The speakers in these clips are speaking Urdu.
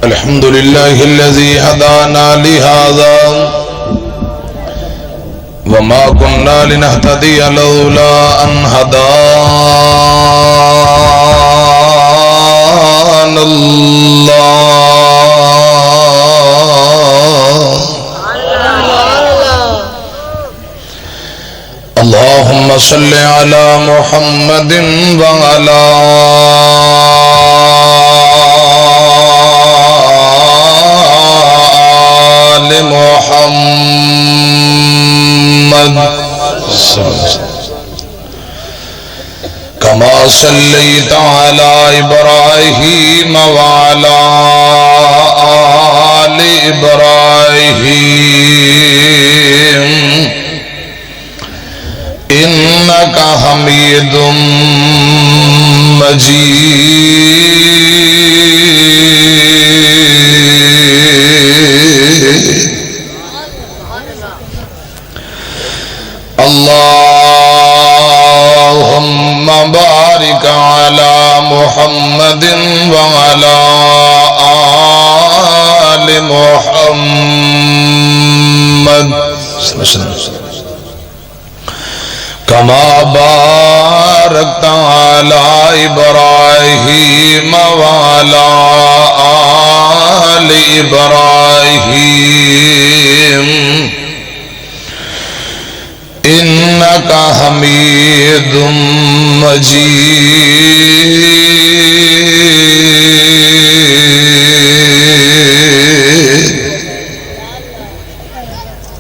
الحمد لله الذي هدانا لهذا وما كنا لنهتدي لولا أن هدانا الله. اللهم صل على محمد وعلى آل محمد كما صليت على إبراهيم وعلى آل إبراهيم إنك حميد مجيد. اللهم بارك على محمد وعلى آل محمد كما باركت على إبراهيم وعلى آل إبراهيم إنك حميد مجيد.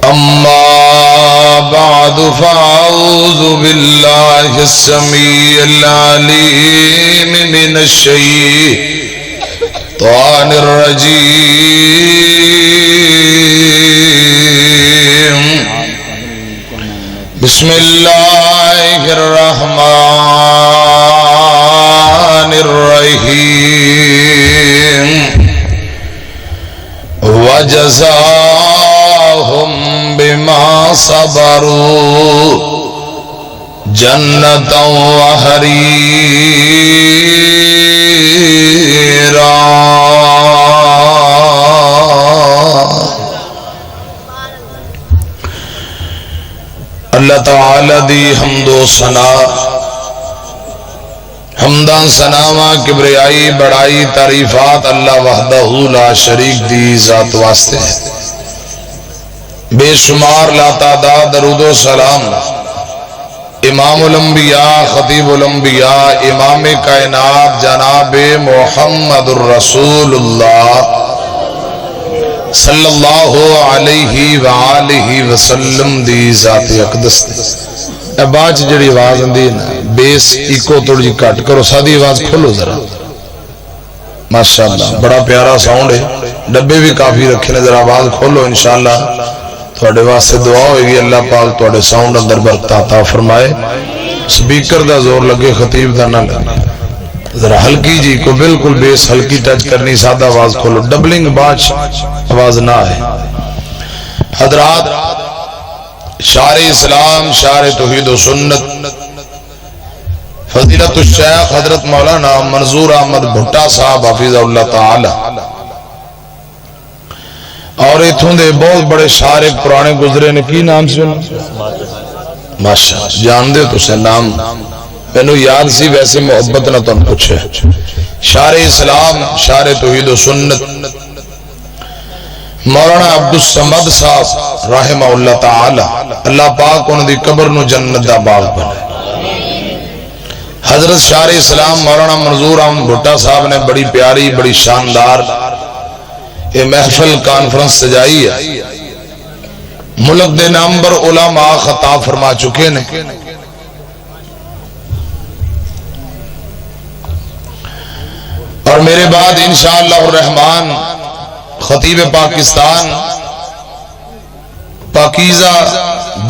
أما بعد فأعوذ بالله السميع العليم من الشيطان الرجيم. بسم الله الرحمن الرحيم. وجزاهم بما صبروا جنة وحريرا. اللہ تعالی دی حمد و ثنا، حمدان ثناواں کبریائی بڑائی تعریفات اللہ وحدہ لا شریک دی ذات واسطے ہیں. بے شمار لا تعداد درود و سلام امام الانبیاء خطیب الانبیاء امام کائنات جناب محمد الرسول اللہ صلی اللہ علیہ وآلہ وسلم دی ذات اقدس دی. باچ جڑی آواز اندی نا بیس ایکو تھوڑی جی کٹ کرو، سادی آواز کھولو ذرا. ماشاءاللہ بڑا پیارا ساؤنڈ ہے، ڈبے بھی کافی رکھے نے، ذرا آواز کھولو. انشاءاللہ تھوڑے واسطے دعا ہوئے گی اللہ پاک تھوڑے ساؤنڈ اندر برکت عطا فرمائے. سپیکر دا زور لگے، خطیب دا نہ لگے. ذرا ہلکی جی کو بالکل بیس ہلکی ٹچ کرنی، سادہ آواز کھولو، ڈبلنگ باچ آواز نہ ہے. حضرات شاعر اسلام، شاعر توحید و سنت فضیلت الشیخ حضرت مولانا منظور احمد بھٹا صاحب حفظہ اللہ تعالی، اور اتھوں دے بہت بڑے شاعر پرانے گزرے نے. کی نام سے ماشاء جان دے تو سے نام مینو یاد سی، ویسے محبت نہ تو پوچھے. شاعر اسلام، شاعر توحید و سنت مولانا عبدالصمد صاحب رحمہ اللہ تعالی، اللہ پاک ان دی قبر نو جنت دا باغ بنے. حضرت شاعر اسلام مولانا منظور احمد بھٹا صاحب نے بڑی پیاری بڑی شاندار یہ محفل کانفرنس سجائی ہے. ملک دے نامبر علماء خطاب فرما چکے نے. اور میرے بعد انشاءاللہ الرحمن خطیب پاکستان، پاکیزہ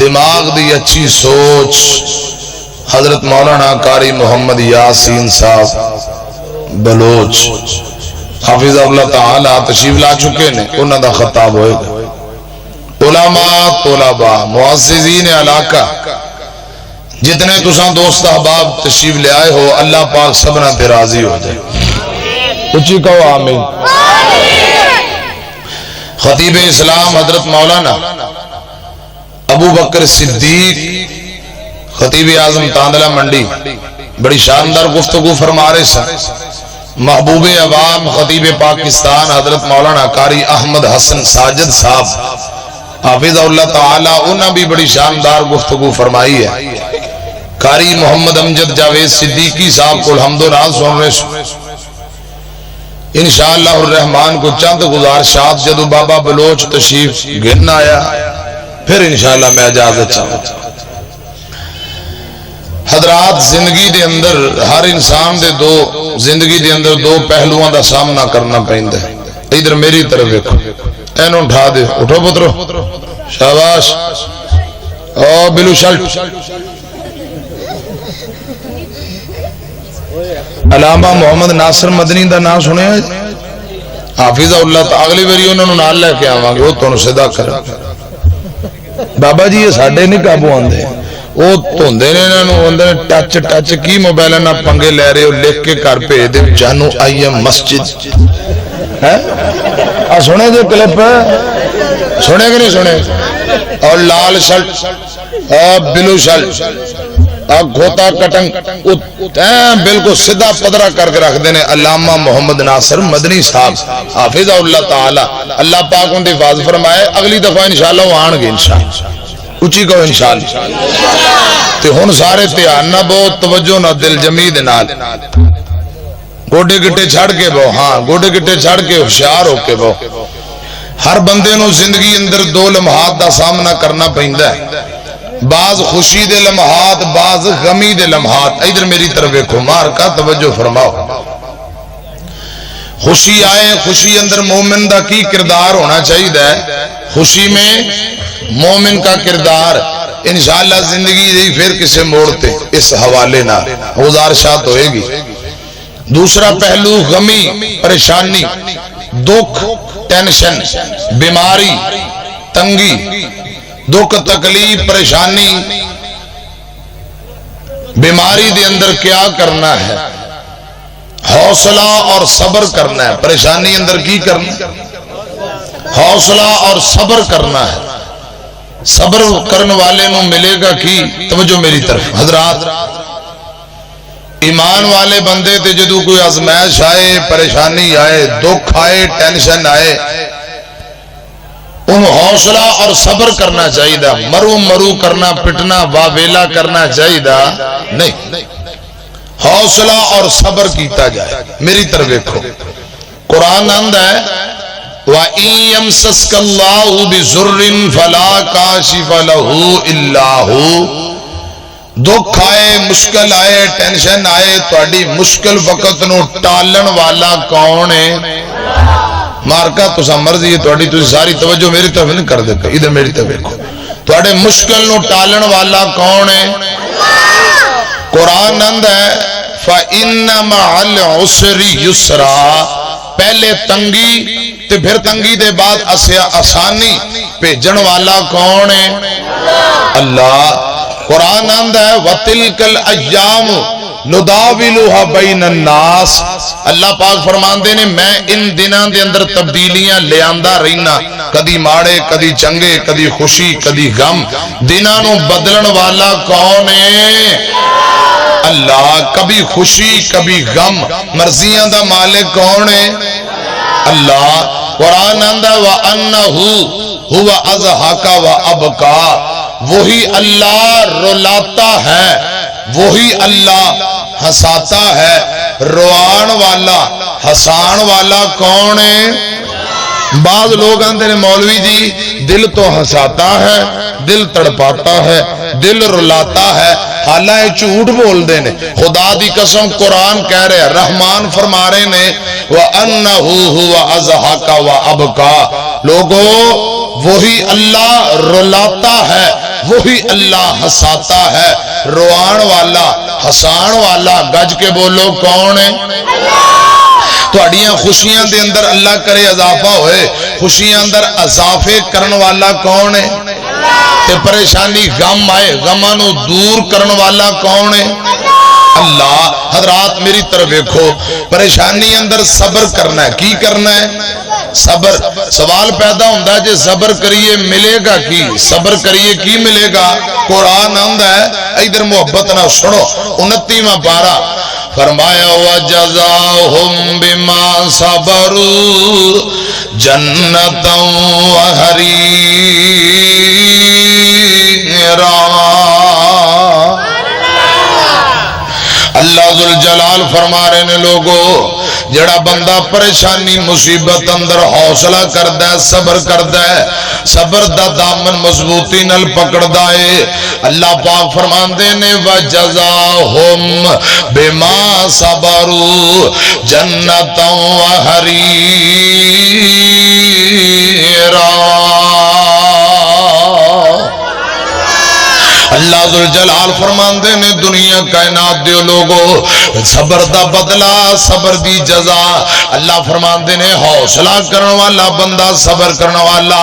دماغ دی اچھی سوچ حضرت مولانا قاری محمد یاسین صاحب بلوچ حافظہ اللہ تعالی تشریف لا چکے نے، انہاں دا خطاب ہوئے گا. علماء، طلباء، معززین علاقہ، جتنے تساں دوست احباب تشریف لے آئے ہو، اللہ پاک سبنا تے راضی ہو جائے. اچھی کہو آمین. خطیب اسلام حضرت مولانا ابو بکر صدیق خطیب اعظم تاندلہ منڈی بڑی شاندار گفتگو فرما رہے سن. محبوب عوام خطیب پاکستان حضرت مولانا قاری احمد حسن ساجد صاحب حافظ اللہ تعالی انہوں بھی بڑی شاندار گفتگو فرمائی ہے. قاری محمد امجد جاوید صدیقی صاحب کو الحمد و ناز سن رہے. انشاءاللہ الرحمن کو چند گزارشات جدو بابا بلوچ تشریف گرنا آیا پھر انشاءاللہ میں اجازت چاہوں. حضرات زندگی دے اندر ہر انسان دے زندگی دے اندر دو پہلوان دا سامنا کرنا پہندہ ہے. ادھر میری طرف دیکھو اینو اٹھا دے اٹھو پترو شاباش او بلو شلٹ. علامہ محمد ناصر مدنی دا نام سنے حافظ اللہ تعالی. اگلی باری انہوں نے نال لے کے آواں گے وہ تانوں صدا کر. بابا جی یہ ساڈے نہیں قابو آندے وہ دھوندے نے انہوں نے ٹچ ٹچ کی موبائل نہ پنگے لے رہے ہو لکھ کے گھر بھیج دے جانو آئی ایم مسجد ہے. سنے جو کلپ سنے کہ نہیں سنے. اور لال شرٹ اور بلو شرٹ اور گھوتا کٹنگ بالکل سدھا پدرا کر کے رکھ دینے علامہ محمد ناصر مدنی صاحب حافظ اللہ تعالی. اللہ پاک ان دی حفاظت فرمائے. اگلی دفعہ انشاءاللہ وہ آن گے انشاءاللہ اچھی کہو انشاءاللہ. تے ہن سارے دھیان نہ بہت توجہ نہ دل جمید نال گوڈے گٹے چھڑ کے بہو. ہاں گوڈے گٹے چھڑ کے ہوشیار ہو کے بہو. ہر بندے نو زندگی اندر دو لمحات دا سامنا کرنا پہندا ہے. بعض خوشی دے لمحات بعض غمی دے لمحات. ادھر میری طرف دیکھو مار کا توجہ فرماؤ. خوشی آئے خوشی اندر مومن دا کی کردار ہونا چاہیے. خوشی میں مومن کا کردار انشاءاللہ زندگی دی پھر کسے موڑتے اس حوالے نہ گزارشات ہوئے گی. دوسرا پہلو غمی پریشانی دکھ ٹینشن بیماری تنگی دکھ تکلیف پریشانی. بیماری دے اندر کیا کرنا ہے حوصلہ اور صبر کرنا ہے. پریشانی اندر کی کرنا حوصلہ اور صبر کرنا ہے. صبر کرنے والے نو ملے گا کی توجہ میری طرف. حضرات ایمان والے بندے تے جدو کوئی آزمائش آئے پریشانی آئے دکھ آئے ٹینشن آئے ان حوصلہ اور صبر کرنا چاہیے. مرو مرو کرنا پٹنا واویلا کرنا چاہیے نہیں. حوصلہ اور صبر کیتا جائے. میری طرف دیکھو قرآن اند ہے وَإِن يَمْسَسْكَ اللَّهُ بِضُرٍّ فَلَا كَاشِفَ لَهُ إِلَّا هُوَ. دکھ آئے مشکل آئے ٹینشن آئے تہاڈی مشکل وقت نو ٹالن والا کون ہے. مارکا تسا مرضی ہے تہاڈی تسی ساری توجہ میری طرف نہیں کر دیتے. ادھر میری طرف دیکھو تہاڈے مشکل نو ٹالن والا کون ہے. قرآن اند ہے فَإِنَّ مَعَ الْعُسْرِ يُسْرًا. پہلے تنگی تے پھر تنگی دے بعد آسانی بھیجن والا کون ہے اللہ. قرآن آندا ہے وَتِلْكَ الْأَيَّامُ نُدَاوِلُهَا بَيْنَ النَّاسِ. اللہ پاک فرماندے نے میں ان دنوں دے اندر تبدیلیاں لے آندا رہنا کدی ماڑے کدی چنگے کدی خوشی کدی غم. دنوں نو بدلن والا کون ہے اللہ. کبھی خوشی کبھی غم مرضیاں دا مالک کون ہے اللہ. قرآن آندا وَأَنَّهُ هُوَ أَضْحَكَ وَأَبْكَى. وہی اللہ رلاتا ہے وہی اللہ ہساتا ہے. روان والا ہسان والا کون ہے. بعض لوگ آندے نے مولوی جی دل تو ہساتا ہے دل تڑپاتا ہے دل رلاتا ہے. حالانکہ جھوٹ بول دے نے. خدا دی قسم قرآن کہہ رہے رحمان فرما رہے نے وَأَنَّهُ هُوَ أَضْحَكَ وَأَبْكَى. لوگو وہی اللہ رلاتا ہے وہی اللہ ہساتا ہے. روان والا ہسان والا گج کے بولو کون ہے تہاڈیاں خوشیاں دے اندر اللہ کرے اضافہ ہوئے. خوشیاں اندر اضافے کرن والا کون ہے تے پریشانی غم آئے غماں نو دور کرن والا کون ہے اللہ. حضرات میری طرف دیکھو پریشانی اندر صبر کرنا ہے. کی کرنا ہے صبر سوال پیدا ہوتا ہے جی صبر کریے ملے گا کی صبر کریے کی ملے گا قرآن آندا ہے ادھر محبت نہ سنو 29واں پارہ فرمایا وَجَزَاهُمْ بِمَا صَبَرُوا جَنَّةً وَحَرِيرًا اللہ ذوالجلال فرما رہے نے لوگو جڑا بندہ پریشانی مصیبت اندر حوصلہ کردہ ہے صبر کردہ ہے صبر دا دامن مضبوطی نل پکڑدا ہے اللہ پاک فرماندے نے وَجَزَاهُمْ بِمَا صَبَرُوا جَنَّةً وَحَرِيرًا اللہ ذوالجلال فرماندے نے دنیا کائنات دیو لوگو صبر دا بدلہ صبر دی جزا اللہ فرماندے نے حوصلہ کرنے والا بندہ صبر کرنے والا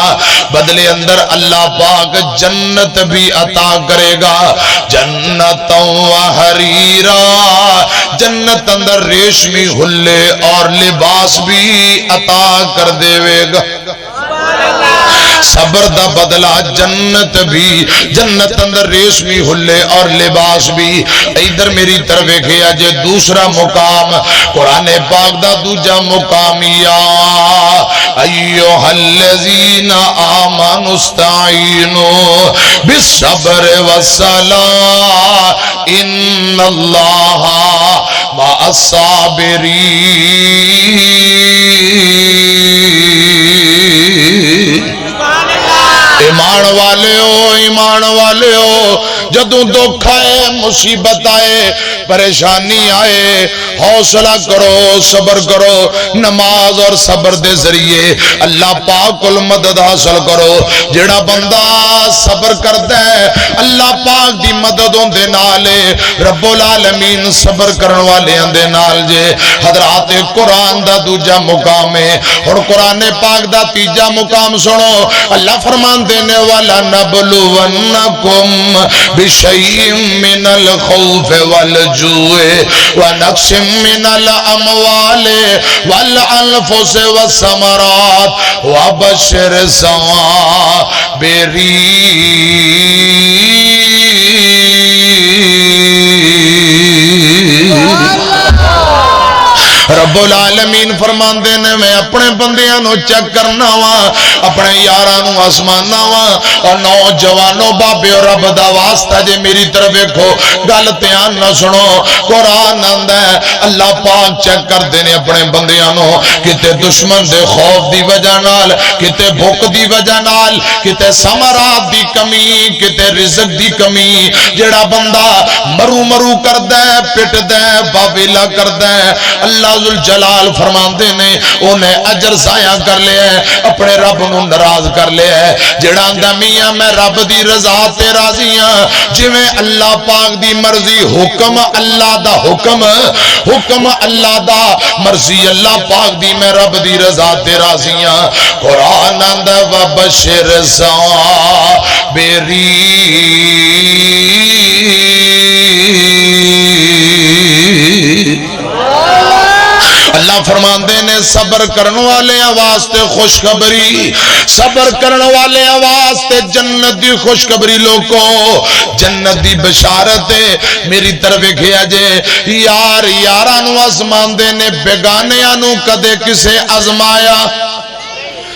بدلے اندر اللہ پاک جنت بھی عطا کرے گا جنت و حریرا جنت اندر ریشمی حلے اور لباس بھی عطا کر دے گا صبر دا بدلہ جنت بھی جنت اندر ریشمی حلے اور لباس بھی ادھر میری طرف کیا جے دوسرا مقام قرآن پاک دا دوجا مقام یا ایوہ الذین آمنوا استعینوا بالصبر والصلاة ان اللہ مع الصابرین ایمان والے ہو جدوں دکھ آئے مصیبت آئے پریشانی آئے حوصلہ کرو صبر کرو نماز اور صبر دے ذریعے اللہ پاک المدد حاصل کرو جڑا بندہ صبر کرتا ہے اللہ پاک دی مدد دے نالے رب العالمین صبر کرن والے دے نال جے حضرات قرآن دا دوجا مقام ہے اور قرآن پاک دا تیجا مقام سنو اللہ فرمان دینے والا نبلونکم بشیء من الخوف والجوع ونقص من الاموال والانفس والثمرات وبشر الصابرین رب العالمین فرمان دینے میں اپنے بندیاں نو چیک کرنا وا اپنے یاراں نو آسمانا وا اور نوجوانوں بابے اور رب دا واسطہ جے میری طرف دیکھو گل دھیان نہ سنو قرآن آندا ہے اللہ پاک چیک کر دینے اپنے بندیاں نو کتے دشمن دے خوف دی وجہ نال کتے بھوک دی وجہ نال کتے ثمرات دی کمی کتے رزق دی کمی جڑا بندہ مرو مرو کردہ ہے پٹ دے بابیلا کردہ ہے اللہ ذوالجلال فرماندے نے انہیں اجر ضائع کر لے ہے اپنے رب نو ناراض کر لے ہے جڑا آندا میاں میں رب دی رضا تے راضی ہاں جویں اللہ پاک دی مرضی حکم اللہ دا حکم اللہ دا مرضی اللہ پاک دی میں رب دی رضا تے راضی ہاں قرآن آندا وبشر الصابرین اللہ فرماندے نے صبر کرنے والے واسطے خوشخبری صبر کرنے والے واسطے جنت دی خوشخبری لوگو جنت دی بشارت ہے میری طرف کیا جے یار یاراں نو آزماندے نے بیگانیاں نو کدے کسے آزمایا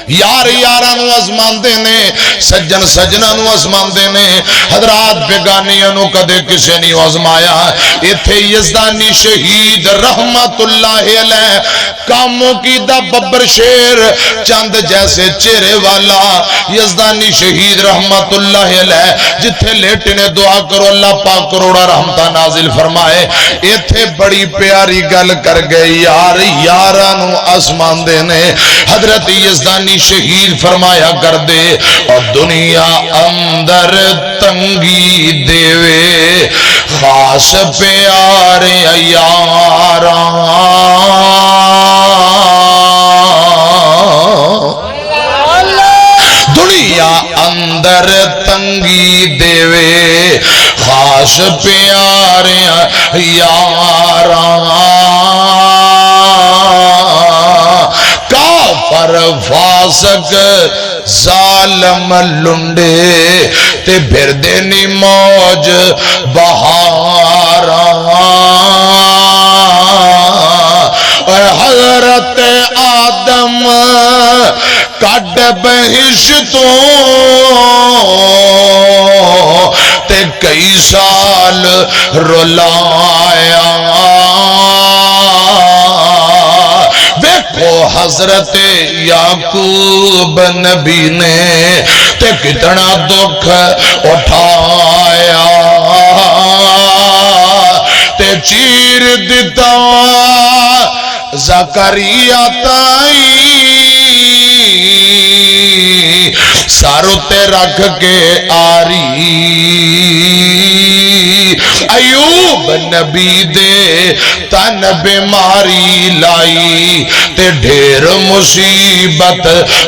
یار یاراں نو آزماندے نے سجن سجناں نو آزماندے نے حضرات بیگانیاں نو کدے کسے نہیں آزمایا ایتھے یزدانی شہید رحمت اللہ علیہ کاموں کی دا ببر شیر چند جیسے چہرے والا یزدانی شہید رحمت اللہ علیہ جتھے لیٹنے دعا کرو اللہ پاک کروڑا رحمتہ نازل فرمائے ایتھے بڑی پیاری گل کر گئے یار یاراں نو آزماندے نے حضرت یزدانی شہید فرمایا کر دے اور دنیا اندر تنگی دیوے خاص پیارے یاراں دنیا اندر تنگی دیوے خاص پیارے یاراں کافر فاسق ظالم لنڈے تے پھر دینی موج بہاراں اے حضرت آدم کڈ بہشتوں تے کئی سال رلایا دیکھو حضرت یعقوب نبی نے تے کتنا دکھ اٹھایا تے چیر دیتا زکریا تائی سارو تے رکھ کے آری ایوب نبی دے تن بیماری لائی تے ڈھیر مصیبت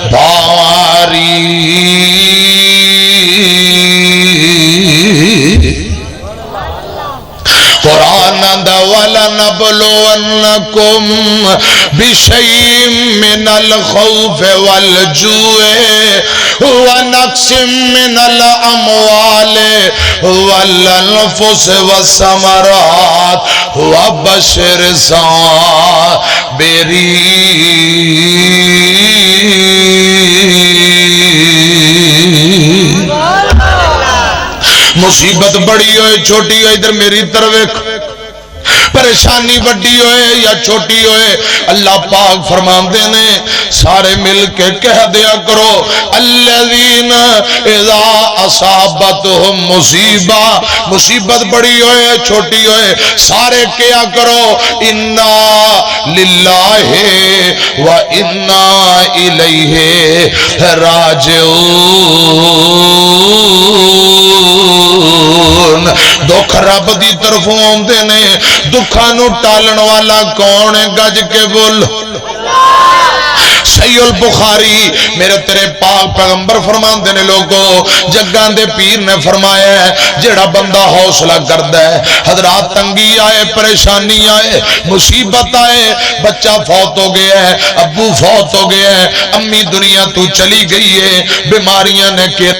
بھاری قرآن دا وَلَنَبْلُوَنَّكُمْ بِشَيْءٍ مِّنَ الْخَوْفِ وَالْجُوعِ وَنَقْصٍ مِّنَ الْأَمْوَالِ وَالْأَنفُسِ وَالثَّمَرَاتِ وَبَشِّرِ الصَّابِرِينَ مصیبت بڑی ہوئے چھوٹی ہوئے ادھر میری طرف پریشانی بڑی ہوئے یا چھوٹی ہوئے اللہ پاک فرماندے نے سارے مل کے کہہ دیا کرو الذین اذا اصابتہم مصیبہ مصیبت بڑی ہوئے چھوٹی ہوئے سارے کیا کرو انا للہ و انا الیہ راجعون دکھ رب دی طرفوں آندے نے دکھانو ٹالن والا کون ہے گج کے بول صحیح البخاری میرے تیرے پاک پیغمبر فرمان دینے لوگوں جگان دے پیر نے فرمایا ہے جڑا بندہ حوصلہ کردا ہے حضرات تنگی آئے پریشانی آئے مصیبت آئے بچہ فوت ہو گیا ہے ابو فوت ہو گیا ہے امی دنیا تو چلی گئی ہے بیماریاں نے کیا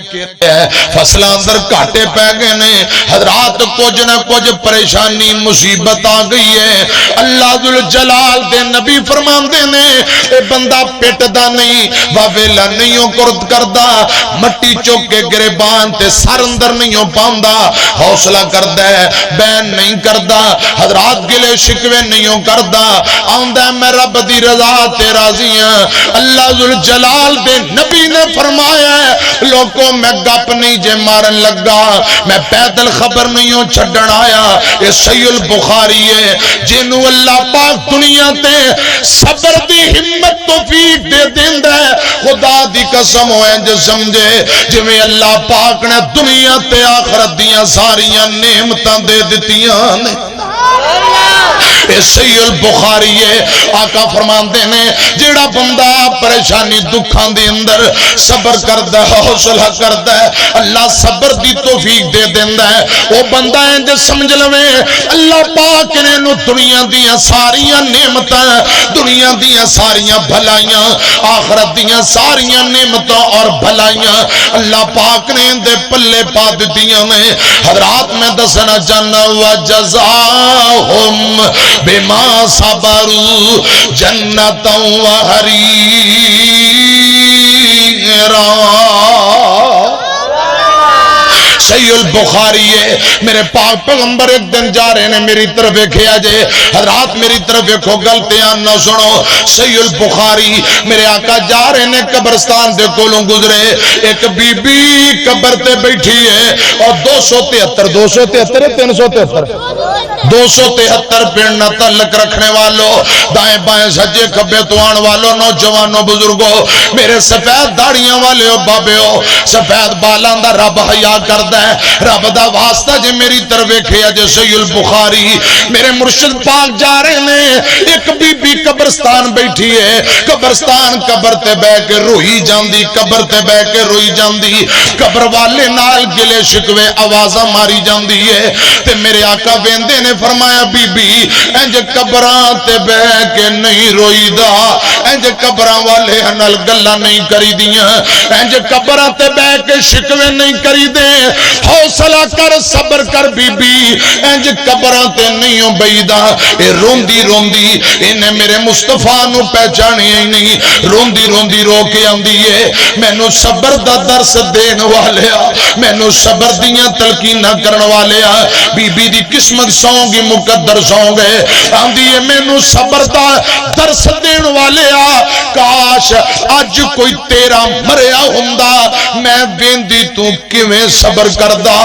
ہے فصلہ اندر کاٹے پہ گئے نے حضرات کچھ نہ کچھ پریشانی مصیبت آ گئی ہے اللہ ذوالجلال دے نبی فرمان دینے اے بندہ پیٹ دا نہیں واویلا نہیں کرد کردہ مٹی چوک کے گریبان تے سر اندر نہیں پاندہ حوصلہ کردہ ہے بین نہیں کردہ حضرات گلے شکوے نہیں کردہ آندہ میں رب دی رضا تے راضیاں اللہ ذوالجلال دے نبی نے فرمایا ہے لوگوں میں گپ نہیں جے مارن لگا میں پیدل خبر نہیں چھڑن آیا یہ صحیح البخاری ہے جنہوں اللہ پاک دنیا تے صبر دی ہمت توفیق دے دیندہ ہے خدا دی قسم ہوئے جو سمجھے جویں اللہ پاک نے دنیا تے آخرت دیاں ساریاں نعمتاں دے دیتیاں نے اے صحیح البخاری ہے آقا فرمان دینے جیڑا بندہ پریشانی دکھان دے اندر صبر کردہ ہے حوصلہ کردہ ہے اللہ صبر دی توفیق دے دیندہ ہے وہ بندہ ہے جو سمجھ لویں اللہ پاک نے نو دنیا دیاں ساریاں نعمتاں دنیا دیاں ساریاں بھلائیاں آخرت دیاں ساریاں نعمتاں اور بھلائیاں اللہ پاک نے دے پلے پا دیاں میں حضرات میں دسنا جانا وجزاہم بما صبروا جنتا وحریرا صحیح البخاری ہے میرے پاک پیغمبر ایک دن جا رہے ہیں میری طرف کیا جائے حضرات میری طرف ایک غلطیاں نہ سنو صحیح البخاری میرے آقا جا رہے ہیں قبرستان دے کولوں گزرے ایک بی بی قبر تے بیٹھی ہے اور 273 پیڑنا تعلق رکھنے والوں دائیں بائیں سجے کھبے توان والوں نوجوانوں بزرگوں میرے سفید داڑیاں والے ہو بابے ہو سفید بالاں دا رب حیا کردہ ہے رب دا واسطہ جے میری طرف کھیا جے صحیح البخاری میرے مرشد پاک جا رہے ہیں ایک بی بی قبرستان بیٹھی ہے قبرستان قبر تے بے کے روئی جاندی قبر تے بے کے روئی جاندی قبر والے نال گلے شکوے آوازاں ماری جاندی ہے تے میرے آقا ویندے نے فرمایا بی بی انج قبراں تے بہ کے نہیں روئی دا انج قبراں والے نال گلاں نہیں کری دیاں انج قبراں تے بہ کے شکوے نہیں کری دے حوصلہ کر صبر کر بی بی انج قبراں تے نہیں ہو بیدا اے روندی روندی انہیں میرے مصطفیٰ نو پہچانی ہی نہیں روندی روندی رو کے آندی ہے مینوں صبر دا درس دین والیا مینوں صبر دیاں تلقینہ کرن والیا بی بی دی قسمت سونگی مقدر سونگ ہے آندی ہے مینوں صبر دا درس دین والیا کاش اج کوئی تیرا مریا ہوندا میں ویندی تو کیویں صبر کردا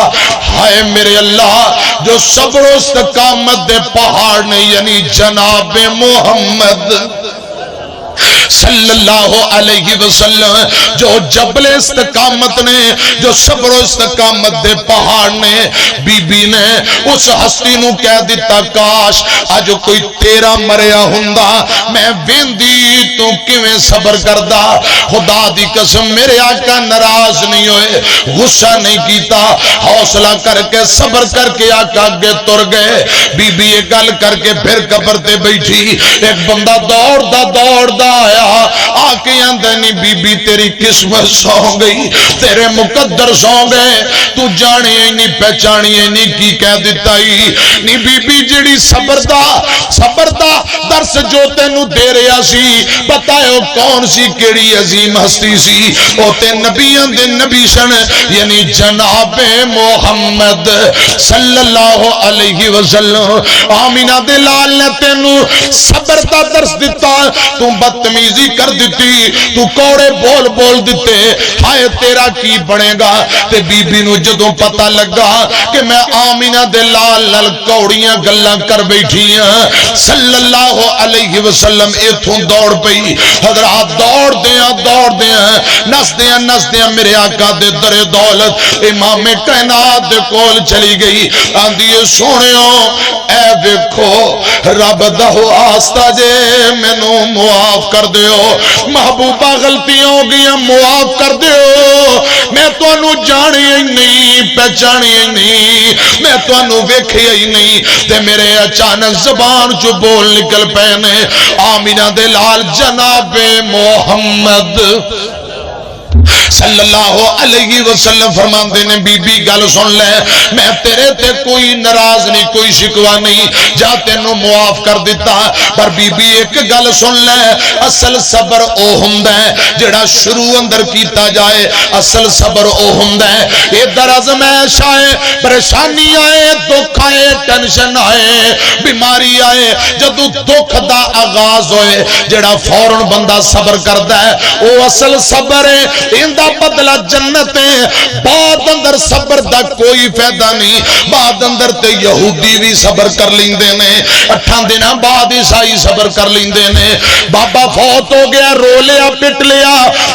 ہائے میرے اللہ جو صبر و استقامت دے پہاڑ نے یعنی جناب محمد صلی اللہ علیہ وسلم جو جبل استقامت نے جو صبر و استقامت دے پہاڑ نے بی بی نے اس ہستی نو کہہ دیتا کاش آج کوئی تیرا مریا ہوندا میں ویندی تو کیویں صبر کردا خدا دی قسم میرے آقا ناراض نہیں ہوئے غصہ نہیں کیتا حوصلہ کر کے صبر کر کے آقا آگے تر گئے بی بی یہ گل کر کے پھر قبر تے بیٹھی ایک بندہ دوڑ دا آیا آکے اندنی بی بی تیری قسمت سو گئی تیرے مقدر سو گئے تو جانے ہی نہیں پہچانی ہی نہیں کی کہہ دیتا ہی نی بی بی جڑی صبر دا درس جو تینو دے رہا سی بتائیو کون سی کیڑی عظیم ہستی سی او تے نبیان دے نبی سن یعنی جناب محمد صلی اللہ علیہ وسلم آمینہ دے لال نے تینو صبر دا درس دیتا تو بدتمیزی کر دیتی تو کوڑے بول دیتے ہائے تیرا کی بنے گا تے بی بی نو جدوں پتہ لگا کہ میں آمینہ دے لال نال کوڑیاں گلاں کر بیٹھیاں صلی اللہ علیہ وسلم ایتھوں دوڑ پئی حضرات دوڑ دیاں نس دیاں میرے آقا دے در دولت امام کائنات دے کول چلی گئی آندی سونیو اے ویکھو رب دا واسطہ جے مینوں معاف کر دیو محبوبہ غلطیاں ہو گئی معاف کر دیو میں تو انو جانی ہی نہیں پہچانی ہی نہیں میں تو انو ویکھی ہی نہیں تے میرے اچانک زبان جو بول نکل پینے آمینہ دے لال جناب محمد صلی اللہ علیہ وسلم فرماندے نے بی بی گل سن لے میں تیرے تے کوئی ناراض نہیں کوئی شکوا نہیں جا تینوں معاف کر دیتا پر بی بی ایک گل سن لے اصل صبر او ہوندا ہے جڑا شروع اندر کیتا جائے اصل صبر او ہوندا ہے ادھر ازمائش آئے پریشانی آئے دکھ آئے ٹینشن آئے بیماری آئے جدو دکھ دا آغاز ہوئے جڑا فوراً بندہ صبر کردا ہے او اصل صبر ہے اندہ بدلہ جنت ہے بعد اندر صبر دا کوئی فیدہ نہیں بعد اندر تے یہودی بھی صبر کر لیندے نے 8 دن بعد عیسائی صبر کر لیندے نے بابا فوت ہو گیا رو لیا پٹ لیا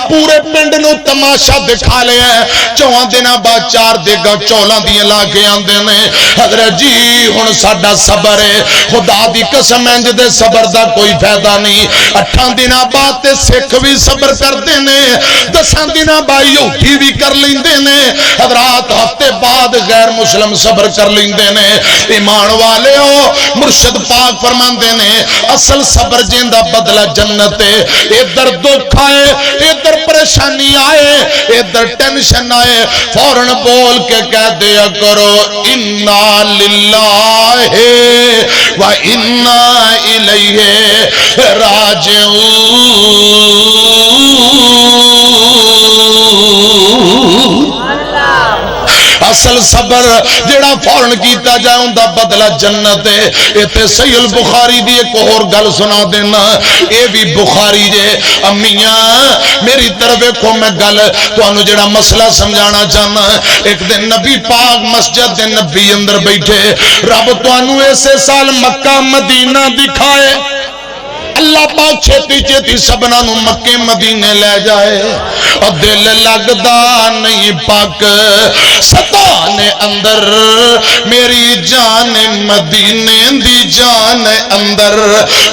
پورے پنڈ نو تماشا دکھا لیا 4 دن بعد 4 دیگا چولاں دیاں لا کے آندے نے حضرت جی ہن ساڈا صبر ہے خدا دی قسم انج دے صبر دا کوئی فائدہ نہیں 8 دن بعد تے سکھ بھی صبر کردے نے 10 دن بعد یہودی بھی کر لیندے نے حضرات ہفتے بعد غیر مسلم صبر کر لیندے نے ایمان والے ہو مرشد پاک فرماندے نے اصل صبر جیندا بدلہ جنت ہے ادھر دکھ آئے ادھر پریشانی آئے ادھر ٹینشن آئے فوراً بول کے کہہ دیا کرو انا للہ و انا الیہ راجعون اصل صبر جڑا فوراً کیتا جائے ان دا بدلہ جنت ہے ایتے صحیح البخاری دی ایک اور گل سنا دینا اے بھی بخاری جے امیاں میری طرف ایکھو میں گل تو انو جڑا مسئلہ سمجھانا چاہنا ایک دن نبی پاک مسجد دے نبی اندر بیٹھے رب تو انو ایسے سال مکہ مدینہ دکھائے اللہ پاک چھتی چھتی سبنا نو مکے مدینے لے جائے اور دل لگدا نہیں پاک ستانے اندر میری جان مدینے دی جان اندر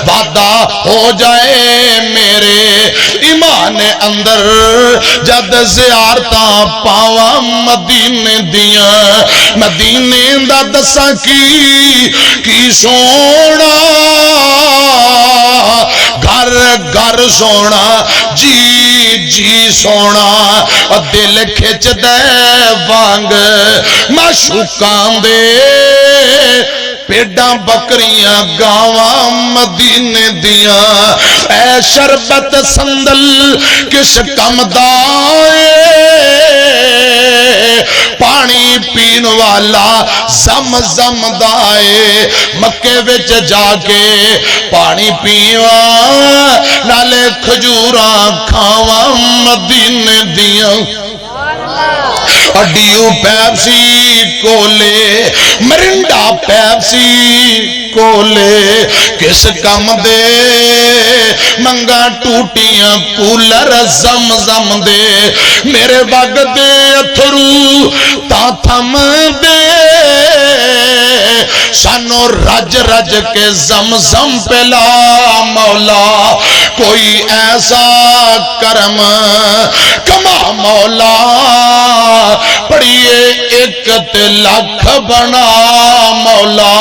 وعدہ ہو جائے میرے ایمان بہانے اندر جد زیارتاں پاواں مدینے دیاں مدینے دا دساں کی سونا گھر گھر سونا جی سونا اور دل کھچ دے وانگ معشوقاں دے پیڈاں بکریاں گاواں مدینے دیاں اے شربت سندل کس کم دائے پانی پین والا زم زم دائے مکے وچ جا کے پانی پیواں نالے کھجوراں کھاواں مدینے دیاں ڈیو پیپسی کولے مرنڈا پیپسی کولے کس کم دے منگا ٹوٹیاں کولر زم زم دے میرے وگ دے اتھرو تا تھم دے سانو رج رج کے زم زم پلا مولا کوئی ایسا کرم کما مولا پڑھئے ایک لاکھ بنا مولا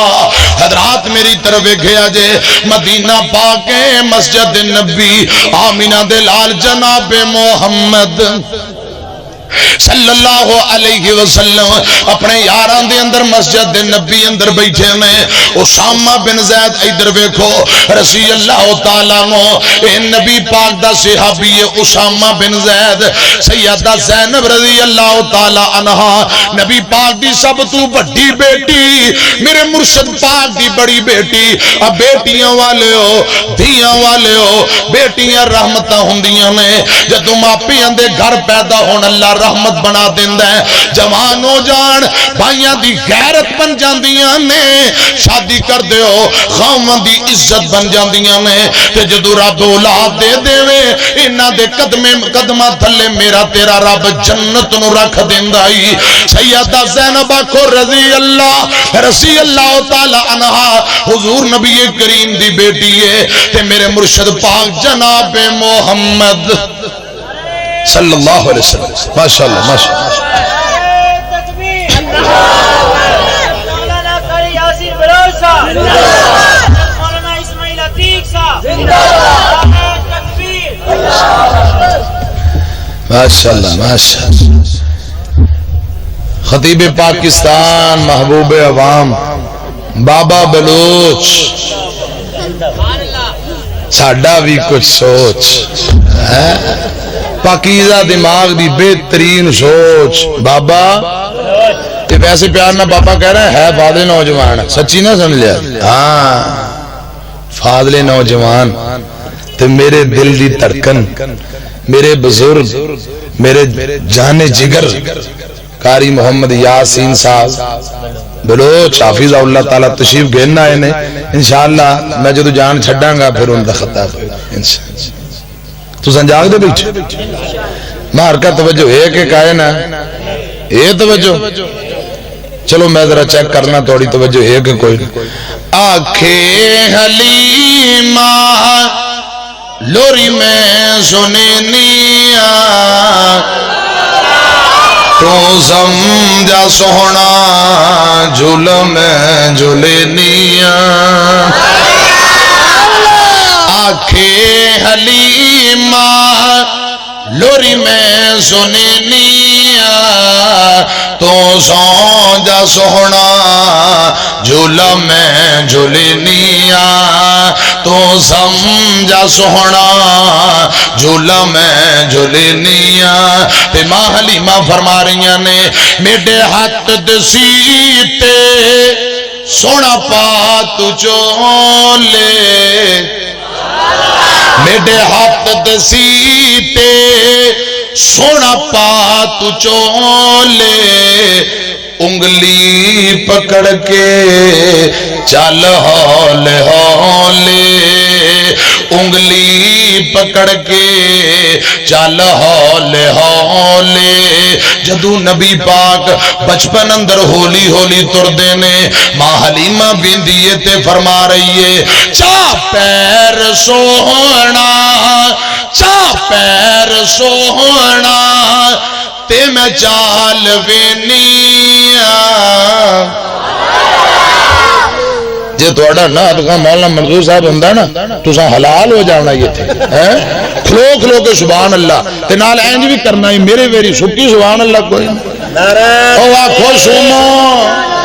حضرات میری طرف گیا جے مدینہ پاکے مسجد نبی آمینہ دلال جناب محمد صلی اللہ علیہ وسلم اپنے یاران دے اندر مسجد نبی اندر بیٹھے میں اسامہ بن زید ادھر ویکھو رضی اللہ تعالیٰ نو اے نبی پاک دا صحابی اسامہ بن زید سیدہ زینب رضی اللہ تعالیٰ عنہا نبی پاک دی سب تو بڑی بیٹی میرے مرشد پاک دی بڑی بیٹی اب بیٹیاں والے ہو دھیاں والے ہو بیٹیاں رحمتہ ہوندیاں نے جدو ماپیاں دے گھر پیدا ہون اللہ رحمت بنا دیندہ ہے جوان ہو جان بھائیاں دی غیرت بن جاندیاں نے شادی کر دے ہو خامن دی عزت بن جاندیاں نے تے جدو رب اولاد دے دے وے انہاں دے قدمہ تھلے میرا تیرا رب جنت نو رکھ دیندائی سیدہ زینب کو رضی اللہ تعالی عنہا حضور نبی کریم دی بیٹی ہے تے میرے مرشد پاک جناب محمد صلی اللہ علیہ وسلم ماشاءاللہ ماشاءاللہ مولانا قاری یاسین بلوچ صاحب مولانا اسماعیل عتیق صاحب ماشاءاللہ ماشاءاللہ خطیب پاکستان محبوب عوام بابا بلوچ ساڈا بھی کچھ سوچ پاکیزہ دماغ دی بہترین سوچ بابا تے ویسے پیار نہ بابا کہہ رہا ہے فاضل نوجوان سچی نہ سمجھا ہاں فاضل نوجوان تے میرے دل دی تڑکن میرے بزرگ میرے جان جگر قاری محمد یاسین صاحب بلوچ حافظ اللہ تعالیٰ تشریف گھرنا ہے انشاءاللہ میں جدو جان چھڑاں گا پھر ان کا خطاب ہوگا انشاءاللہ تو سنجاگ دے بیٹھے مار کا توجہ ایک ایک آئے نا اے توجہ چلو میں ذرا چیک کرنا تھوڑی توجہ ایک کوئی آنکھیں حلیمہ لوری میں سنینیا تو سمجھا سونا جھول میں جھولینیا آنکھیں حلیمہ لوری میں سنینیا تو سمجھا سونا جھول میں جھولینیا تو سمجھا سونا جھول میں جھولینیا تے ماں حلیمہ فرما رہی نے میڈے ہاتھ دسیتے سونا پا تو چولے میڈے ہاتھ دسیتے سونا پا تو چولے انگلی پکڑ کے چل ہولے ہولے انگلی پکڑ کے چل ہولے ہولے جدو نبی پاک بچپن اندر ہولی ہولی تر دینے ماں حلیمہ بیندیے تے فرما رہی ہے چا پیر سونا چا پیر سوہنا تے میں چال وینیا جے توڑا نا تو مولانا منظور صاحب ہوندا نا تساں حلال ہو جانا یہ تھے کھلو کھلو کے سبحان اللہ تے نال اینج بھی کرنا ہی میرے ویری سکی سبحان اللہ کوئی او آکھو سنو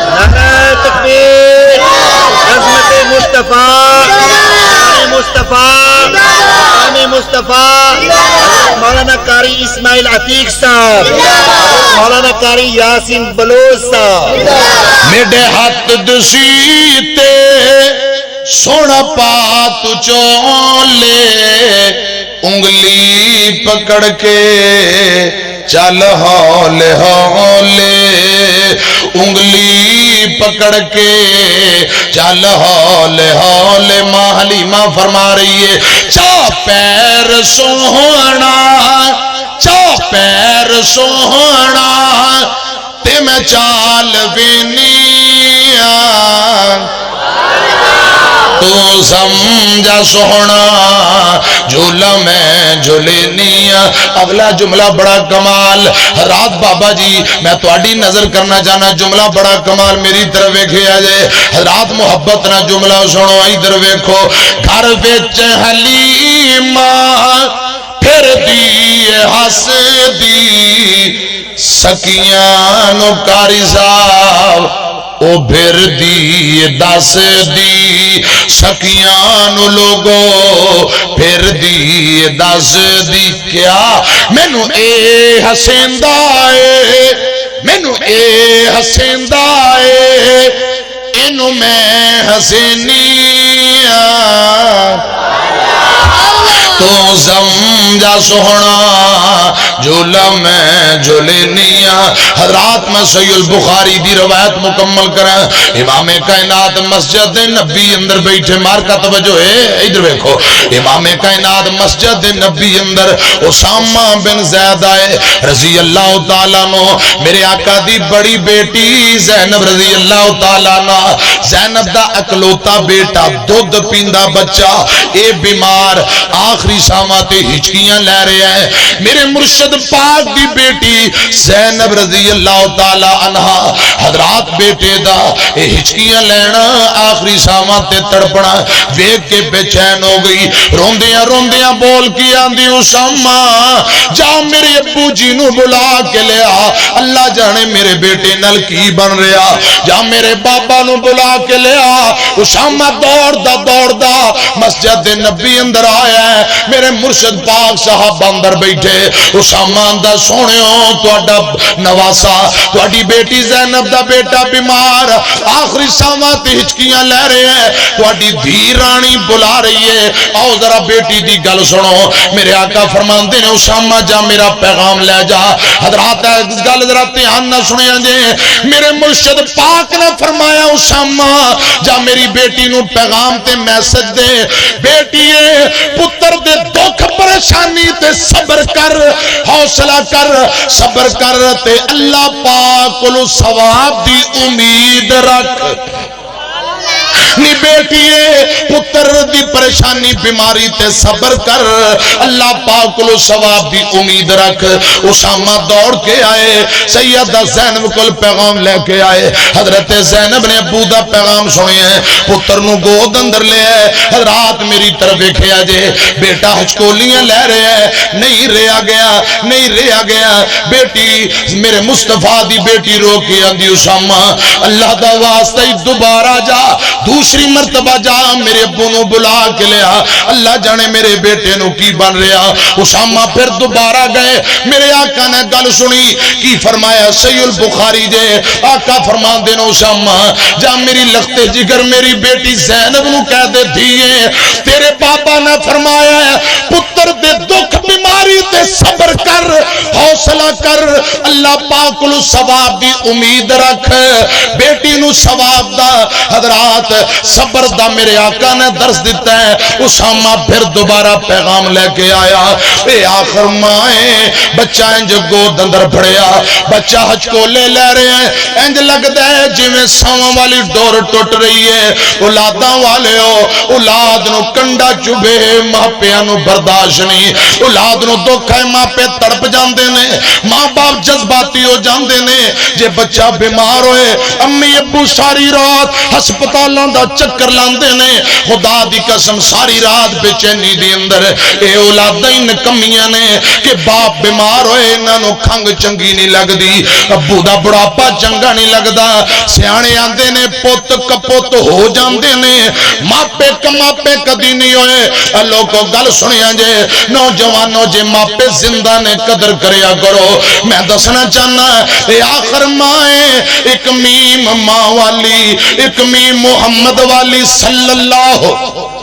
نعرہ تکبیر عظمت مصطفیٰ مصطفیٰ مصطفیٰ مولانا قاری اسماعیل عتیق صاحب مولانا قاری یاسین بلوچ صاحب میڈے ہاتھ دسیتے سونا پات چولے انگلی پکڑ کے چل ہولے ہولے انگلی پکڑ کے چل ہولے ہولے ماں حلیمہ فرما رہی ہے چا پیر سوہنا چا پیر سوہنا تے میں چال وینیا تو سمجھا سوہنا جھولا میں جھولینیا اگلا جملہ بڑا کمال رات بابا جی میں تواڈی نظر کرنا چاہنا جملہ بڑا کمال میری طرف ویکھے آ جائے رات محبت نہ جملہ سنو ادھر ویکھو گھر وچ حلیمہ پھر دی ہس دی سکیاں نو کاری صاحب او بھر دی دس دی سکیاں نو لوگو پھر دی دس دی کیا مینو اے حسیندہ اے مینو اے حسیندہ اے اینو میں حسینیاں تو سمجھا سوہنا جھولا میں جھولینیا حضرات میں صحیح البخاری دی روایت مکمل کریں امام کائنات مسجد نبی اندر بیٹھے مار کا توجہ ہے ادھر دیکھو امام کائنات مسجد نبی اندر اسامہ بن زید آئے رضی اللہ تعالیٰ نو میرے آقا دی بڑی بیٹی زینب رضی اللہ تعالیٰ نا زینب دا اکلوتا بیٹا دودھ پیندہ بچہ اے بیمار آخری ساماتے ہچکیاں لے رہے ہیں میرے مرشد پاک دی بیٹی زینب رضی اللہ تعالی عنہ حضرات بیٹے دا اے ہچکیاں لینا آخری ساماتے تڑپنا دیکھ کے بے چین ہو گئی روندیاں بول کی آندھی اسامہ جا میرے ابو جی نو بلا کے لیا اللہ جانے میرے بیٹے نل کی بن رہا جا میرے بابا نو بلا کے لیا اسامہ دوڑ دا مسجد نبی اندر آیا ہے میرے مرشد پاک صاحب اندر بیٹھے اسامہ اندر سونے ہو توڑا نواسا توڑی بیٹی زینب دا بیٹا بیمار آخری سامات ہچکیاں لے رہے ہیں توڑی دھی رانی بلا رہی ہے آؤ ذرا بیٹی دی گل سنو میرے آقا فرمان دے اسامہ جا میرا پیغام لے جا حضرات گل ذرا دھیان نہ سنے جے میرے مرشد پاک نے فرمایا اسامہ جا میری بیٹی نو پیغام تے میسج دے بیٹی پتر دے دکھ پریشانی تے صبر کر حوصلہ کر صبر کر تے اللہ پاک کو ثواب دی امید رکھ نی بیٹیے پتر دی پریشانی بیماری تے صبر کر اللہ پاک کو ثواب دی امید رکھ اسامہ دوڑ کے آئے سیدہ زینب کو پیغام لے کے آئے حضرت زینب نے ابو دا پیغام سنے ہیں پتر نو گود اندر لے آئے حضرات میری طرف دیکھے آجے بیٹا ہچکولیاں لے رہے ہیں نہیں رہا گیا بیٹی میرے مصطفیٰ دی بیٹی رو کے آندھی اسامہ اللہ دا واسطہ دوبارہ جا دوسری مرتبہ جا میرے ابو نو بلا کے لیا اللہ جانے میرے بیٹے نو کی بن رہا اسامہ پھر دوبارہ گئے میرے آقا نے گل سنی کی فرمایا صحیح البخاری جے آقا فرمان دینا اسامہ جا میری لخت جگر میری بیٹی زینب نو کہہ دے دیئے تیرے بابا نے فرمایا پتر دے دکھ بیماری تے صبر کر حوصلہ کر اللہ پاک نو ثواب دی امید رکھ بیٹی نو ثواب دا حضرات صبر دا میرے آقا نے درس دیتا ہے اسامہ پھر دوبارہ پیغام لے کے آیا اے آخر مائیں بچہ انج گود اندر پھڑیا بچہ ہچ کو لے رہے ہیں انج لگتا ہے جی میں ساواں والی ڈور ٹوٹ رہی ہے اولاداں والے ہو اولاد نو کنڈا چبے ماں پیاں نو برداشت نہیں اولاد نو دکھ ہے ماں پہ تڑپ جاندے نے ماں باپ جذباتی ہو جاندے نے جے بچہ بیمار ہوئے امی ابو ساری رات ہسپتالاں دا چکر لاندے نے خدا دی قسم ساری رات بے چینی دی اندر اے اولاداں ہی نکمیاں نے کہ باپ بیمار ہوئے انہاں نو کھنگ چنگی نہیں لگ دی ابو دا بڑھاپا چنگا نہیں لگدا سیانے آندے نے پوت کپوت ہو جاندے نے ماپے کماپے کدی نہیں ہوئے لوگوں گل سنیا جے نوجوانوں جے ماپے زندہ نے قدر کریا کرو میں دسنا چاہنا اے آخر مائیں ایک میم ماں والی ایک میم محمد والی صلی اللہ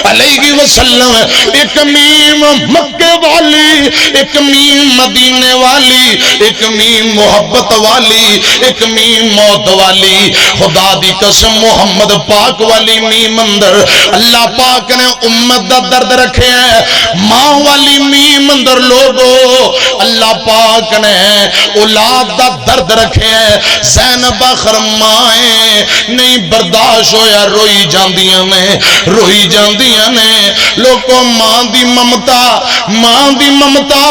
علیہ وسلم ایک میم مکہ والی ایک میم مدینے والی ایک میم محبت والی ایک میم موت والی خدا دی قسم محمد پاک والی میم اندر اللہ پاک نے امت دا درد رکھے ہیں ماں والی میم اندر لوگو اللہ پاک نے اولاد دا درد رکھے ہیں زینب آخر مائیں نہیں برداشت ہویا روئی جاندیاں نے لوگوں ماں دی ممتا